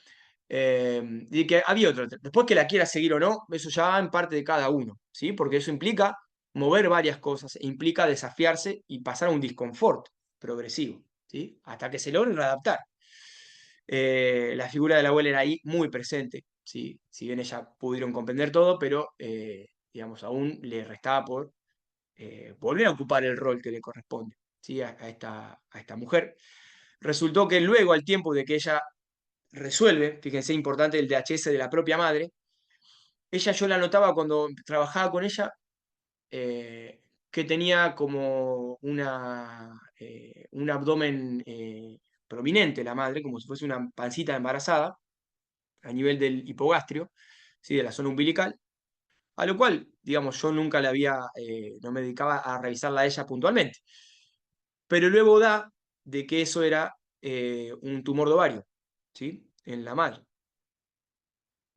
S1: y que había otro. Después que la quiera seguir o no, eso ya va en parte de cada uno, ¿sí? Porque eso implica mover varias cosas, e implica desafiarse y pasar a un disconfort progresivo, ¿sí? Hasta que se logren adaptar. La figura de la abuela era ahí muy presente, ¿sí? Si bien ella pudieron comprender todo, pero digamos, aún le restaba por volver a ocupar el rol que le corresponde, ¿sí? A esta mujer. Resultó que luego, al tiempo de que ella resuelve, fíjense, importante el DHS de la propia madre, ella yo la notaba cuando trabajaba con ella, que tenía como un abdomen prominente la madre, como si fuese una pancita embarazada, a nivel del hipogastrio, ¿sí? De la zona umbilical, a lo cual, digamos, yo nunca no me dedicaba a revisarla a ella puntualmente. Pero luego da de que eso era un tumor de ovario, ¿sí? En la madre.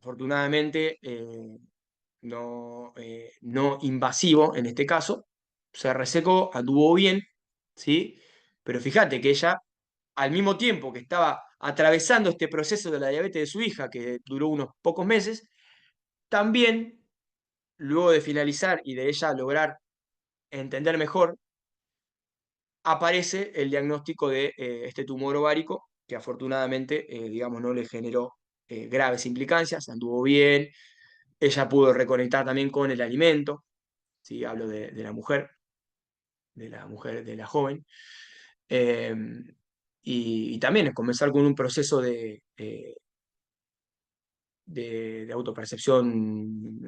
S1: Afortunadamente, no invasivo en este caso, se resecó, anduvo bien, ¿sí? Pero fíjate que ella, al mismo tiempo que estaba atravesando este proceso de la diabetes de su hija, que duró unos pocos meses, también, luego de finalizar y de ella lograr entender mejor, aparece el diagnóstico de este tumor ovárico, que afortunadamente, digamos, no le generó graves implicancias, anduvo bien, ella pudo reconectar también con el alimento, ¿sí? Hablo de la mujer, de la joven, eh, y también comenzar con un proceso de autopercepción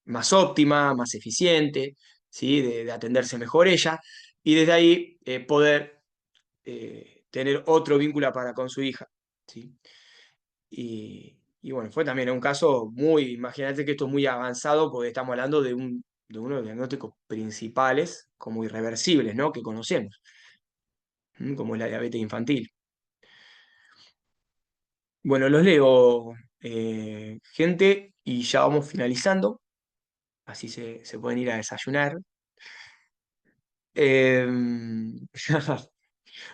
S1: más óptima, más eficiente, ¿sí? De atenderse mejor ella, y desde ahí poder tener otro vínculo para con su hija, ¿sí? Y bueno, fue también un caso muy, imagínate que esto es muy avanzado porque estamos hablando de uno de los diagnósticos principales como irreversibles, ¿no? Que conocemos, como es la diabetes infantil. Bueno, los leo, gente, y ya vamos finalizando, así se pueden ir a desayunar. Eh,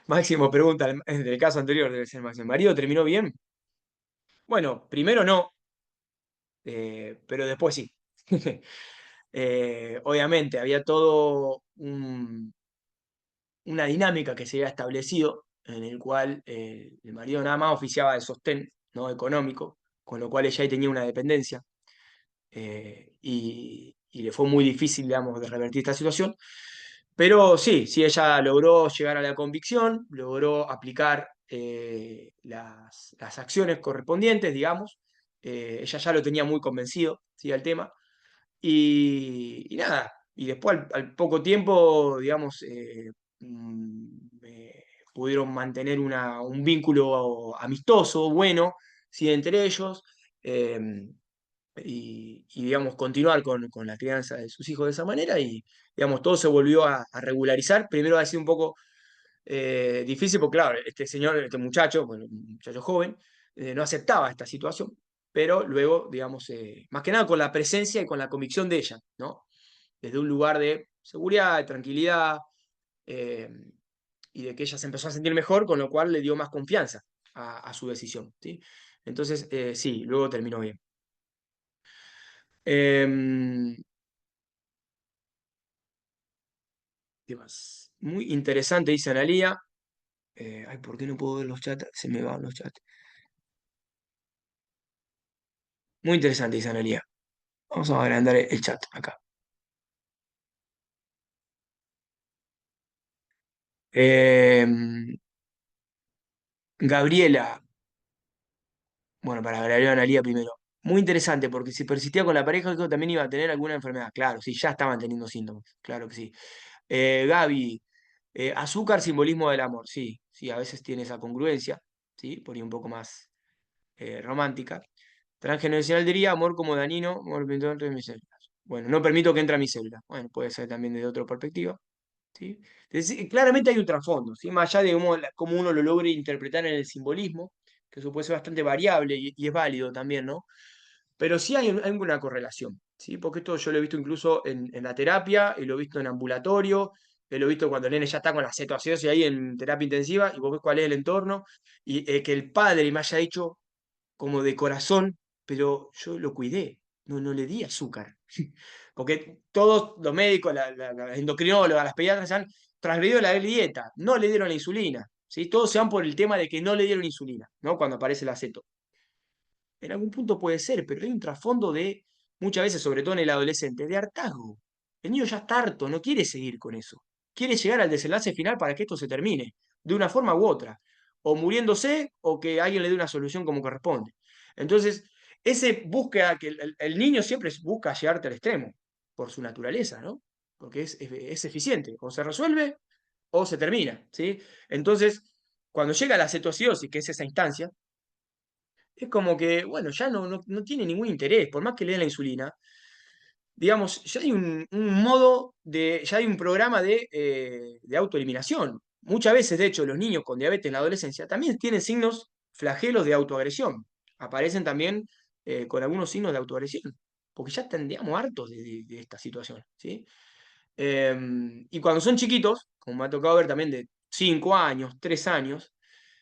S1: Máximo pregunta, del caso anterior debe ser Máximo. ¿Marido terminó bien? Bueno, primero no, pero después sí. Obviamente, había todo una dinámica que se había establecido en el cual el marido nada más oficiaba de sostén, ¿no? Económico, con lo cual ella ahí tenía una dependencia. y le fue muy difícil, digamos, de revertir esta situación. Pero sí, sí, ella logró llegar a la convicción, logró aplicar las acciones correspondientes, digamos. Ella ya lo tenía muy convencido, ¿sí? Al tema. Y nada, y después al poco tiempo, digamos, pudieron mantener un vínculo amistoso, bueno, ¿sí? Entre ellos. eh, digamos, continuar con la crianza de sus hijos de esa manera y, digamos, todo se volvió a regularizar. Primero ha sido un poco difícil porque, claro, este señor, este muchacho, bueno, un muchacho joven, no aceptaba esta situación, pero luego, digamos, más que nada con la presencia y con la convicción de ella, ¿no? Desde un lugar de seguridad, de tranquilidad, eh, y de que ella se empezó a sentir mejor, con lo cual le dio más confianza a su decisión, ¿sí? Entonces, sí, luego terminó bien. Eh, ¿Qué más? Muy interesante, dice Analía. Ay, ¿por qué no puedo ver los chats? Se me van los chats. Muy interesante, dice Analía. Vamos a agrandar el chat acá. Eh, Gabriela, bueno, para Gabriela Analía primero. Muy interesante, porque si persistía con la pareja, dijo que también iba a tener alguna enfermedad. Claro, sí, ya estaban teniendo síntomas. Claro que sí. Gaby, azúcar, simbolismo del amor. Sí, sí, a veces tiene esa congruencia, ¿sí? Por ahí un poco más romántica. Transgeneracional diría amor como dañino, amor dentro de mis células. Bueno, no permito que entre a mis células. Bueno, puede ser también desde otra perspectiva. ¿Sí? Claramente hay un trasfondo, ¿sí? Más allá de cómo uno lo logre interpretar en el simbolismo, que eso puede ser bastante variable y es válido también, ¿no? Pero sí hay una correlación, ¿sí? Porque esto yo lo he visto incluso en la terapia, y lo he visto en ambulatorio, lo he visto cuando el nene ya está con la cetoacidosis ahí en terapia intensiva, y vos ves cuál es el entorno, y que el padre me haya dicho como de corazón, pero yo lo cuidé, no le di azúcar. Porque todos los médicos, las endocrinólogas, las pediatras han transgredido la dieta, no le dieron la insulina. ¿Sí? Todos se van por el tema de que no le dieron insulina, ¿no? Cuando aparece el aceto. En algún punto puede ser, pero hay un trasfondo de, muchas veces, sobre todo en el adolescente, de hartazgo. El niño ya está harto, no quiere seguir con eso. Quiere llegar al desenlace final para que esto se termine, de una forma u otra. O muriéndose, o que alguien le dé una solución como corresponde. Entonces, ese búsqueda que el niño siempre busca llegarte al extremo, por su naturaleza, ¿no? Porque es eficiente. O se resuelve o se termina, ¿sí? Entonces, cuando llega la cetoacidosis, que es esa instancia, es como que, bueno, ya no tiene ningún interés, por más que le den la insulina, digamos, ya hay un modo ya hay un programa de autoeliminación. Muchas veces, de hecho, los niños con diabetes en la adolescencia también tienen signos flagelos de autoagresión. Aparecen también con algunos signos de autoagresión, porque ya están, digamos, hartos de esta situación, ¿sí? Y cuando son chiquitos, como me ha tocado ver también de 5 años, 3 años,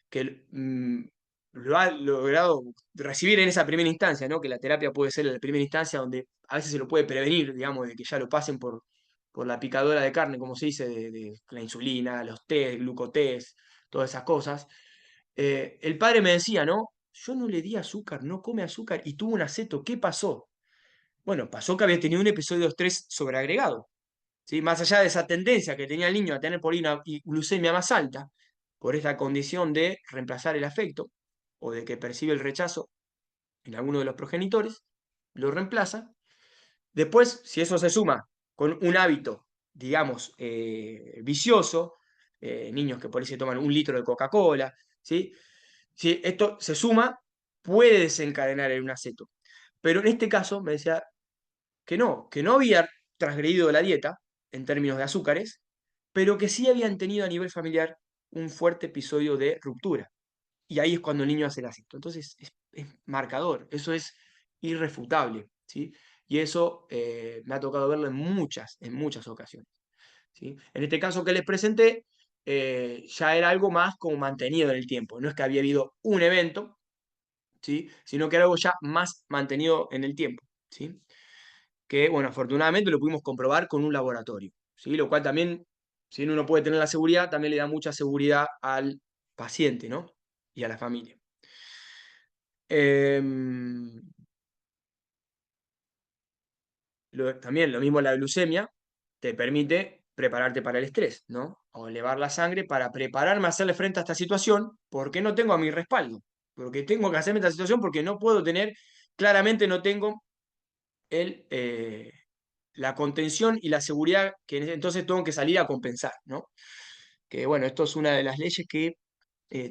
S1: que lo ha logrado recibir en esa primera instancia, ¿no? Que la terapia puede ser la primera instancia donde a veces se lo puede prevenir, digamos, de que ya lo pasen por la picadora de carne, como se dice, de la insulina, los test, glucotest, todas esas cosas. El padre me decía, ¿no? Yo no le di azúcar, no come azúcar y tuvo un aceto. ¿Qué pasó? Bueno, pasó que había tenido un episodio de estrés sobreagregado. ¿Sí? Más allá de esa tendencia que tenía el niño a tener por ahí una glucemia más alta, por esta condición de reemplazar el afecto o de que percibe el rechazo en alguno de los progenitores, lo reemplaza. Después, si eso se suma con un hábito, digamos, vicioso, niños que por ahí se toman 1 litro de Coca-Cola, ¿sí? Si esto se suma, puede desencadenar en un aceto. Pero en este caso me decía que no había transgredido la dieta en términos de azúcares, pero que sí habían tenido a nivel familiar un fuerte episodio de ruptura. Y ahí es cuando el niño hace el acto. Entonces es marcador, eso es irrefutable, ¿sí? Y eso me ha tocado verlo en muchas ocasiones, ¿sí? En este caso que les presenté, ya era algo más como mantenido en el tiempo. No es que había habido un evento, ¿sí? Sino que era algo ya más mantenido en el tiempo, ¿sí? Que, bueno, afortunadamente lo pudimos comprobar con un laboratorio, ¿sí? Lo cual también, si uno puede tener la seguridad, también le da mucha seguridad al paciente, ¿no? Y a la familia. Em, También lo mismo la glucemia te permite prepararte para el estrés, ¿no? O elevar la sangre para prepararme a hacerle frente a esta situación porque no tengo a mi respaldo. Porque tengo que hacerme esta situación porque no puedo tener, claramente no tengo el, la contención y la seguridad que entonces tengo que salir a compensar, ¿no? Que bueno, esto es una de las leyes que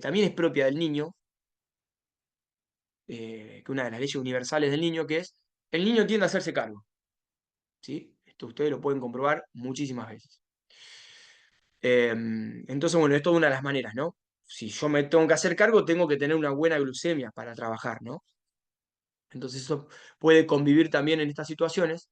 S1: también es propia del niño, que una de las leyes universales del niño, que es el niño tiende a hacerse cargo, ¿sí? Esto ustedes lo pueden comprobar muchísimas veces. Entonces, bueno, esto es una de las maneras, ¿no? Si yo me tengo que hacer cargo, tengo que tener una buena glucemia para trabajar, ¿no? Entonces eso puede convivir también en estas situaciones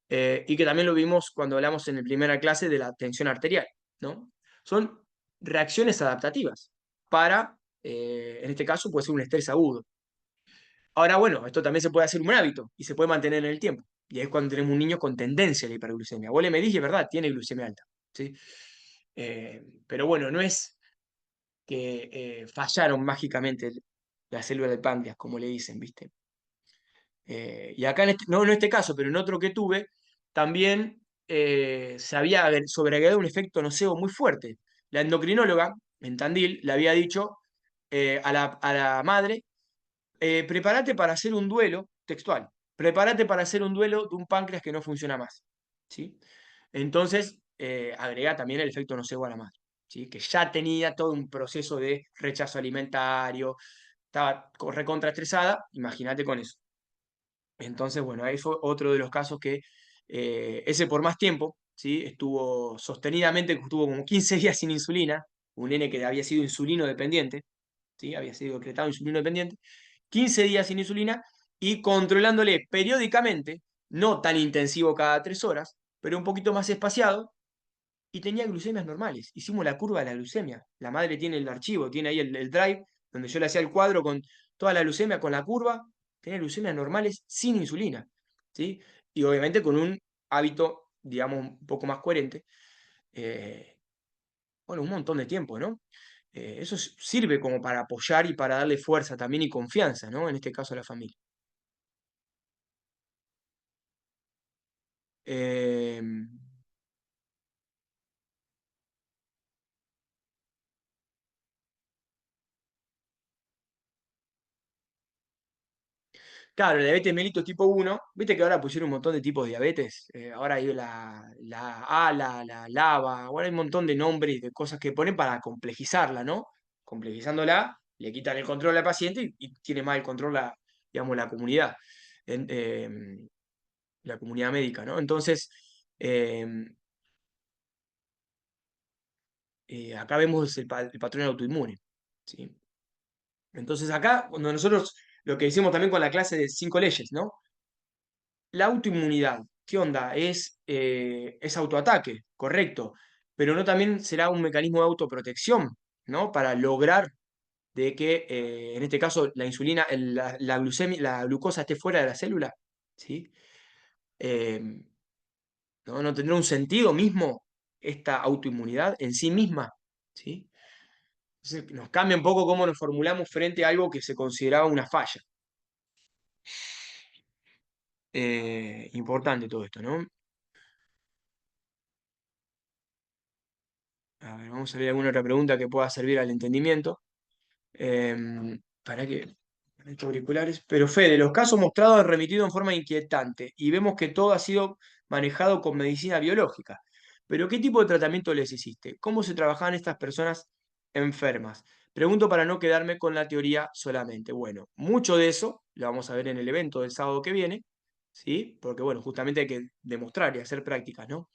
S1: y que también lo vimos cuando hablamos en la primera clase de la tensión arterial, ¿no? Son reacciones adaptativas para, en este caso, puede ser un estrés agudo. Ahora, bueno, esto también se puede hacer un hábito y se puede mantener en el tiempo. Y es cuando tenemos un niño con tendencia a la hiperglucemia. Vos le medís y es verdad, tiene glucemia alta, ¿sí? Pero bueno, no es que fallaron mágicamente las células del páncreas, como le dicen, ¿viste? Y acá, no en este caso, pero en otro que tuve, también se había sobreagregado un efecto nocebo muy fuerte. La endocrinóloga en Tandil le había dicho a la madre, prepárate para hacer un duelo, textual, prepárate para hacer un duelo de un páncreas que no funciona más, ¿sí? Entonces, agrega también el efecto nocebo a la madre, ¿sí? Que ya tenía todo un proceso de rechazo alimentario, estaba recontraestresada, imagínate con eso. Entonces, bueno, ahí fue otro de los casos que ese por más tiempo, ¿sí? Estuvo sostenidamente, estuvo como 15 días sin insulina, un nene que había sido insulino dependiente, ¿sí? Había sido decretado insulino dependiente, 15 días sin insulina y controlándole periódicamente, no tan intensivo cada 3 horas, pero un poquito más espaciado, y tenía glucemias normales. Hicimos la curva de la glucemia. La madre tiene el archivo, tiene ahí el drive, donde yo le hacía el cuadro con toda la glucemia, con la curva, tenía glucemias normales sin insulina, ¿sí? Y obviamente con un hábito, digamos, un poco más coherente. eh, bueno, un montón de tiempo, ¿no? Eso sirve como para apoyar y para darle fuerza también y confianza, ¿no? En este caso a la familia. Eh, Claro, la diabetes mellitus tipo 1, viste que ahora pusieron un montón de tipos de diabetes. Ahora hay la ALA, la LAVA, ahora hay un montón de nombres y de cosas que ponen para complejizarla, ¿no? Complejizándola, le quitan el control al paciente y tiene más el control digamos, la comunidad, la comunidad médica, ¿no? Entonces, eh, acá vemos el patrón autoinmune, ¿sí? Entonces acá, cuando nosotros, lo que hicimos también con la clase de 5 leyes, ¿no? La autoinmunidad, ¿qué onda? Es autoataque, correcto, pero no también será un mecanismo de autoprotección, ¿no? Para lograr de que, en este caso, la insulina, la glucemia, la glucosa esté fuera de la célula, ¿sí? Eh, ¿No tendrá un sentido mismo esta autoinmunidad en sí misma, ¿sí? Entonces, nos cambia un poco cómo nos formulamos frente a algo que se consideraba una falla. Importante todo esto, ¿no? A ver, vamos a ver alguna otra pregunta que pueda servir al entendimiento. Para que estos auriculares. Pero Fede, los casos mostrados han remitido en forma inquietante y vemos que todo ha sido manejado con medicina biológica. Pero ¿qué tipo de tratamiento les hiciste? ¿Cómo se trabajaban estas personas enfermas? Pregunto para no quedarme con la teoría solamente. Bueno, mucho de eso lo vamos a ver en el evento del sábado que viene, ¿sí? Porque bueno, justamente hay que demostrar y hacer prácticas, ¿no?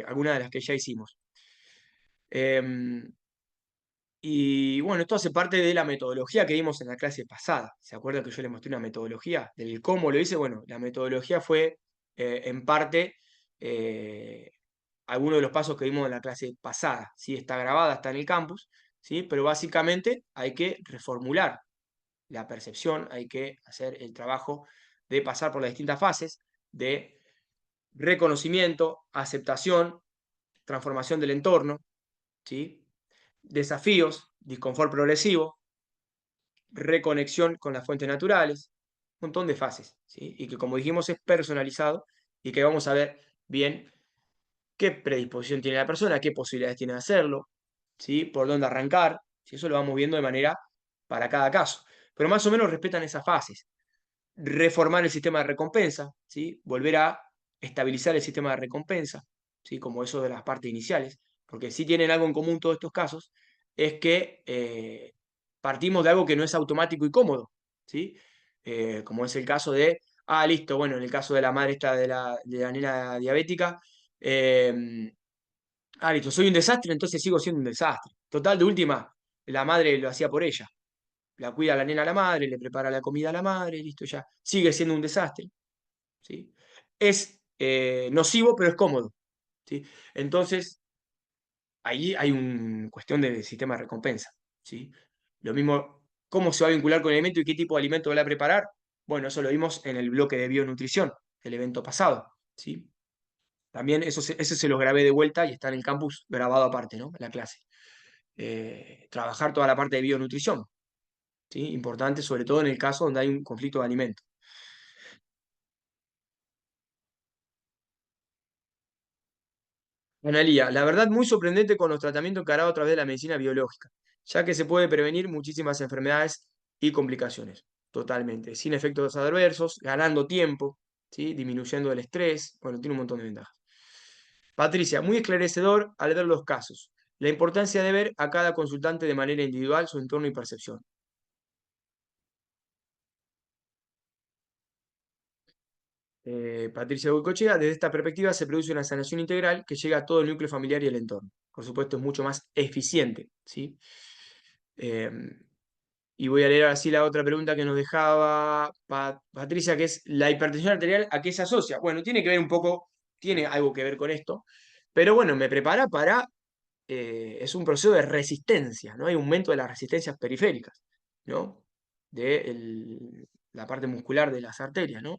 S1: Algunas de las que ya hicimos. Em, y bueno, esto hace parte de la metodología que vimos en la clase pasada. ¿Se acuerdan que yo les mostré una metodología? Del cómo lo hice. Bueno, la metodología fue en parte algunos de los pasos que vimos en la clase pasada. ¿Sí? Está grabada, está en el campus, ¿sí? Pero básicamente hay que reformular la percepción, hay que hacer el trabajo de pasar por las distintas fases de reconocimiento, aceptación, transformación del entorno, ¿sí? Desafíos, disconfort progresivo, reconexión con las fuentes naturales, un montón de fases, ¿sí? Y que como dijimos es personalizado y que vamos a ver bien qué predisposición tiene la persona, qué posibilidades tiene de hacerlo, ¿sí? Por dónde arrancar, ¿sí? Eso lo vamos viendo de manera para cada caso. Pero más o menos respetan esas fases. Reformar el sistema de recompensa, ¿sí? Volver a estabilizar el sistema de recompensa, ¿sí? Como eso de las partes iniciales, porque sí tienen algo en común todos estos casos, es que partimos de algo que no es automático y cómodo, ¿sí? Como es el caso de, listo, bueno, en el caso de la madre esta de la nena diabética, eh, listo, soy un desastre, entonces sigo siendo un desastre. Total, de última, la madre lo hacía por ella. La cuida a la nena a la madre, le prepara la comida a la madre, listo, ya. Sigue siendo un desastre, ¿sí? Es nocivo, pero es cómodo, ¿sí? Entonces, ahí hay una cuestión de sistema de recompensa, ¿sí? Lo mismo, ¿cómo se va a vincular con el alimento y qué tipo de alimento va a preparar? Bueno, eso lo vimos en el bloque de bionutrición, el evento pasado, ¿sí? También ese se los grabé de vuelta y está en el campus grabado aparte, ¿no? En la clase. Trabajar toda la parte de bionutrición, ¿sí? Importante, sobre todo en el caso donde hay un conflicto de alimentos. Analía, la verdad muy sorprendente con los tratamientos encarados a través de la medicina biológica, ya que se puede prevenir muchísimas enfermedades y complicaciones, totalmente, sin efectos adversos, ganando tiempo, ¿sí? Disminuyendo el estrés, bueno, tiene un montón de ventajas. Patricia, muy esclarecedor al ver los casos, la importancia de ver a cada consultante de manera individual su entorno y percepción. Patricia Goicochea, desde esta perspectiva se produce una sanación integral que llega a todo el núcleo familiar y el entorno. Por supuesto, es mucho más eficiente, ¿sí? Eh, y voy a leer así la otra pregunta que nos dejaba Patricia, que es, ¿la hipertensión arterial a qué se asocia? Bueno, tiene que ver un poco, tiene algo que ver con esto, pero bueno, me prepara para, es un proceso de resistencia, ¿no? Hay aumento de las resistencias periféricas, ¿no? De la parte muscular de las arterias, ¿no?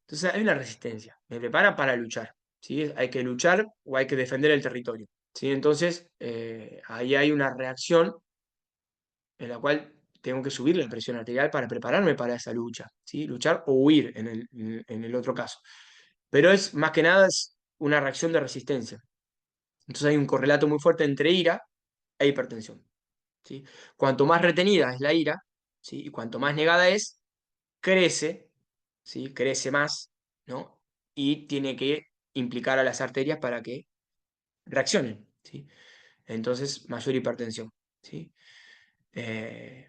S1: Entonces hay una resistencia, me prepara para luchar, ¿sí? Hay que luchar o hay que defender el territorio, ¿sí? Entonces, ahí hay una reacción en la cual tengo que subir la presión arterial para prepararme para esa lucha, ¿sí? Luchar o huir en el otro caso. Pero es más que nada es una reacción de resistencia. Entonces hay un correlato muy fuerte entre ira e hipertensión, ¿sí? Cuanto más retenida es la ira, ¿sí? Y cuanto más negada es, crece, ¿sí? Crece más, ¿no? Y tiene que implicar a las arterias para que reaccionen, ¿sí? Entonces, mayor hipertensión, ¿sí? Eh,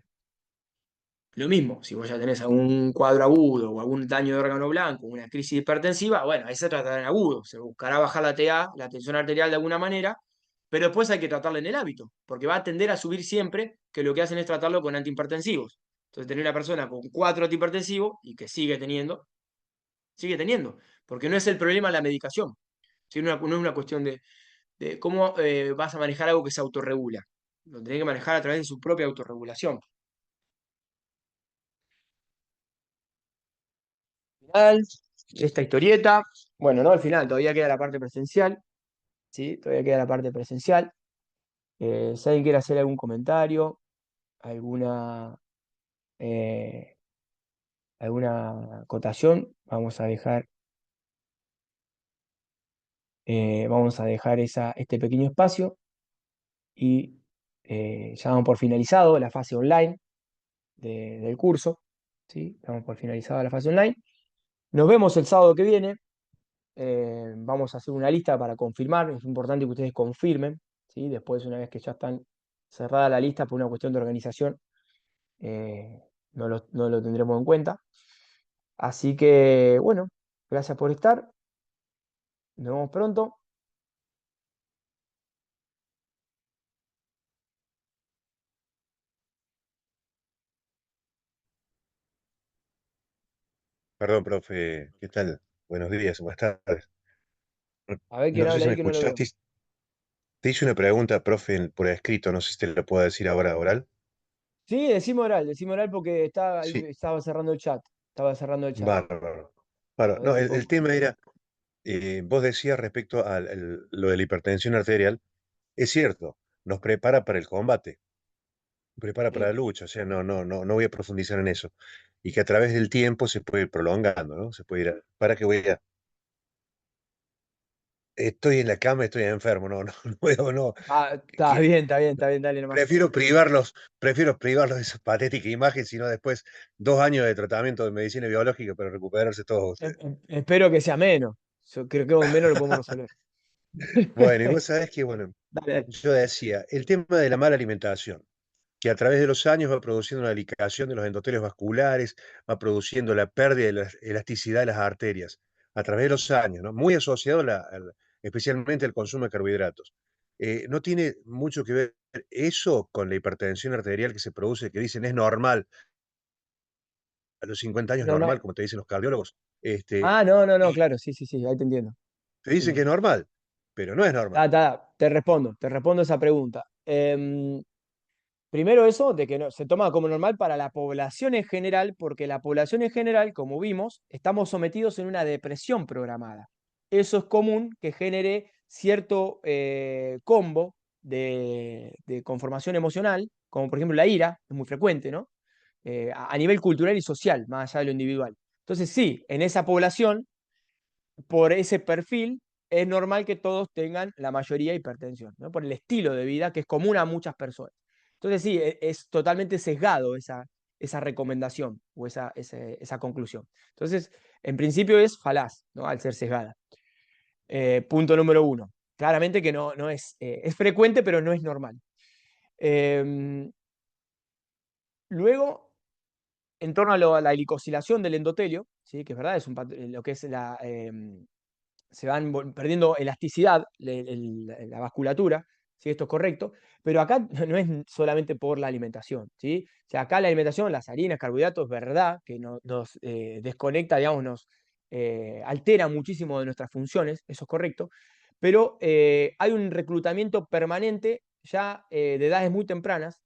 S1: Lo mismo, si vos ya tenés algún cuadro agudo o algún daño de órgano blanco, una crisis hipertensiva, bueno, ahí se tratará en agudo. Se buscará bajar la TA, la tensión arterial de alguna manera, pero después hay que tratarla en el hábito, porque va a tender a subir siempre, que lo que hacen es tratarlo con antihipertensivos. Entonces, tener una persona con 4 antihipertensivos y que sigue teniendo, porque no es el problema la medicación, sino no es una cuestión de cómo vas a manejar algo que se autorregula. Lo tenés que manejar a través de su propia autorregulación. Final de esta historieta. Bueno, no al final, todavía queda la parte presencial. ¿Sí? Todavía queda la parte presencial. Si alguien quiere hacer algún comentario, alguna, eh, alguna acotación, vamos a dejar este pequeño espacio y ya damos por finalizado la fase online del curso. ¿Sí? Damos por finalizada la fase online. Nos vemos el sábado que viene. Vamos a hacer una lista para confirmar, es importante que ustedes confirmen, ¿sí? Después, una vez que ya están cerrada la lista por una cuestión de organización, eh, no lo tendremos en cuenta. Así que, bueno, gracias por estar, nos vemos pronto.
S2: Perdón, profe, ¿qué tal? Buenos días, buenas tardes. No,
S1: A ver quién
S2: no sé
S1: habla
S2: si me
S1: ahí que no lo veo.
S2: escuchaste. Te hice una pregunta, profe, por escrito, no sé si te lo puedo decir ahora oral.
S1: Sí, decime oral porque
S2: Sí,
S1: estaba cerrando el chat. Estaba cerrando el chat.
S2: bárbaro.
S1: A ver
S2: No,
S1: si
S2: el
S1: puedo.
S2: tema era, vos decías respecto a lo de la hipertensión arterial, es cierto, nos prepara para el combate, prepara para
S1: Sí,
S2: la lucha, o sea, no voy a profundizar en eso. y que a través del tiempo se puede ir prolongando, ¿no? Se puede ir, ¿para qué voy a? Estoy en la cama, estoy enfermo, no, no, no puedo, no.
S1: Ah, está
S2: Que-
S1: bien, está bien, está bien, dale nomás.
S2: prefiero privarlos de esa patética imagen, sino después 2 años de tratamiento de medicina biológica para recuperarse todos ustedes.
S1: Espero que sea menos. Yo creo que con menos lo podemos resolver.
S2: Bueno, y vos sabés que, bueno,
S1: Dale, dale.
S2: yo decía, el tema de la mala alimentación, que a través de los años va produciendo una liquefación de los endotelios vasculares, va produciendo la pérdida de la elasticidad de las arterias, a través de los años, ¿no? Muy asociado especialmente al consumo de carbohidratos. No tiene mucho que ver eso con la hipertensión arterial que se produce, que dicen es normal, a los 50 años
S1: Normal.
S2: normal, como te dicen los cardiólogos,
S1: Ah, no, no, no,
S2: y
S1: claro, sí, sí, sí, ahí te entiendo.
S2: te dicen que es normal, pero no es normal.
S1: Te respondo esa pregunta. Primero eso, de que se toma como normal para la población en general, porque la población en general, como vimos, estamos sometidos en una depresión programada. Eso es común que genere cierto combo de conformación emocional, como por ejemplo la ira, es muy frecuente, ¿no? A nivel cultural y social, más allá de lo individual. Entonces, sí, en esa población por ese perfil, es normal que todos tengan la mayoría hipertensión, ¿no? Por el estilo de vida que es común a muchas personas. Entonces sí, es totalmente sesgado esa recomendación o esa conclusión. Entonces, en principio es falaz, ¿no? Al ser sesgada. Punto número uno. Claramente que no es, es frecuente, pero no es normal. Eh, Luego, en torno a la glicosilación del endotelio, ¿sí? Que es verdad, lo que es se van perdiendo elasticidad, la vasculatura, ¿sí? Esto es correcto, pero acá no es solamente por la alimentación, ¿sí? O sea, acá la alimentación, las harinas, carbohidratos, es verdad que nos desconecta, digamos, nos altera muchísimo de nuestras funciones, eso es correcto, pero hay un reclutamiento permanente ya de edades muy tempranas,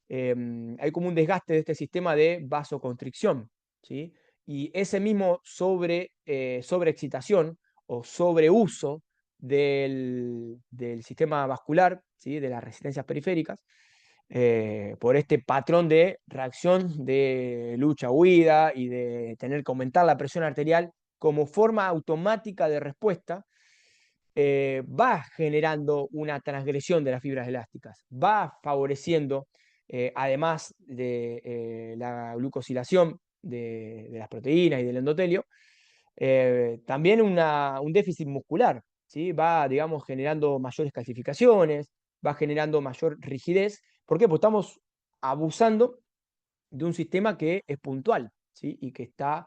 S1: hay como un desgaste de este sistema de vasoconstricción, ¿sí? Y ese mismo sobreexcitación o sobreuso del sistema vascular, ¿sí? De las resistencias periféricas, por este patrón de reacción de lucha-huida y de tener que aumentar la presión arterial como forma automática de respuesta, va generando una transgresión de las fibras elásticas, va favoreciendo, además de la glucosilación de las proteínas y del endotelio, también un déficit muscular, ¿sí? Va, digamos, generando mayores calcificaciones, va generando mayor rigidez. ¿Por qué? Porque estamos abusando de un sistema que es puntual, ¿sí? Y que está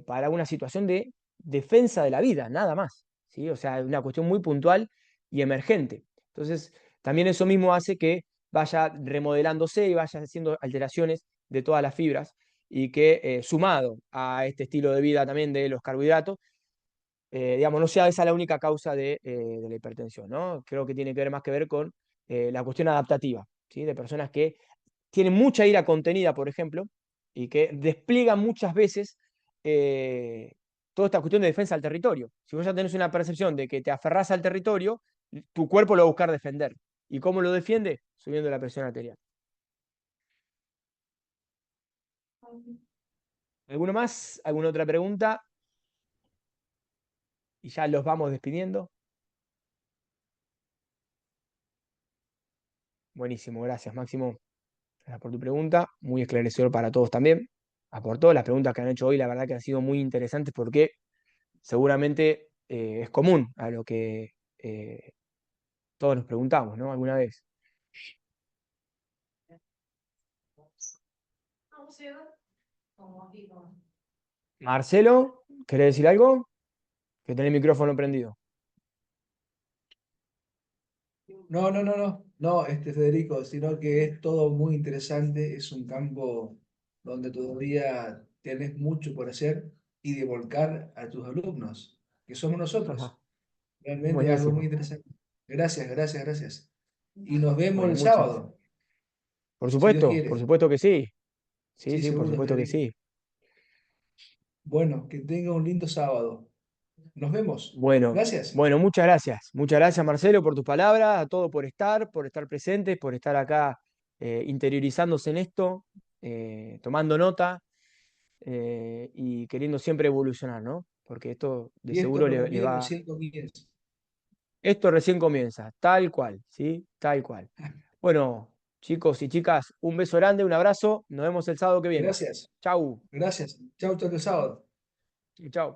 S1: para una situación de defensa de la vida, nada más, ¿sí? O sea, una cuestión muy puntual y emergente. Entonces, también eso mismo hace que vaya remodelándose y vaya haciendo alteraciones de todas las fibras y que sumado a este estilo de vida también de los carbohidratos, digamos, no sea esa la única causa de la hipertensión, ¿no? Creo que tiene que ver más que ver con la cuestión adaptativa, ¿sí? De personas que tienen mucha ira contenida, por ejemplo, y que despliegan muchas veces toda esta cuestión de defensa al territorio. Si vos ya tenés una percepción de que te aferrás al territorio, tu cuerpo lo va a buscar defender. ¿Y cómo lo defiende? Subiendo la presión arterial. ¿Alguno más? ¿Alguna otra pregunta? Y ya los vamos despidiendo. Buenísimo, gracias Máximo. Gracias por tu pregunta. Muy esclarecedor para todos también. Aportó las preguntas que han hecho hoy, la verdad que han sido muy interesantes porque seguramente es común a lo que todos nos preguntamos, ¿no? Alguna vez. Marcelo, ¿querés decir algo? Que tenés el micrófono prendido.
S3: No, no, no, no, no, Federico, sino que es todo muy interesante, es un campo donde todavía tenés mucho por hacer y de volcar a tus alumnos, que somos
S1: Ajá.
S3: nosotros. Realmente es algo muy
S1: Buenísimo.
S3: interesante. Gracias, gracias, gracias. Y nos vemos
S1: Bueno,
S3: el
S1: muchas.
S3: sábado, si Dios
S1: Por
S3: quiere.
S1: supuesto que sí. Sí,
S3: Sí,
S1: sí, por
S3: seguro,
S1: supuesto que
S3: Federico.
S1: sí.
S3: Bueno, que tenga un lindo sábado. Nos vemos.
S1: Bueno,
S3: Gracias.
S1: bueno, muchas gracias. Muchas gracias, Marcelo, por tus palabras, a todos por estar presentes, por estar acá interiorizándose en esto, tomando nota. y queriendo siempre evolucionar, ¿no? Porque esto de
S3: Y esto
S1: seguro
S3: para
S1: le
S3: mí
S1: va.
S3: recién comienza.
S1: Esto recién comienza, tal cual, ¿sí? Tal cual. Bueno, chicos y chicas, un beso grande, un abrazo. Nos vemos el sábado que viene.
S3: Gracias,
S1: Chau.
S3: gracias. Chau, hasta el sábado.
S1: Chau.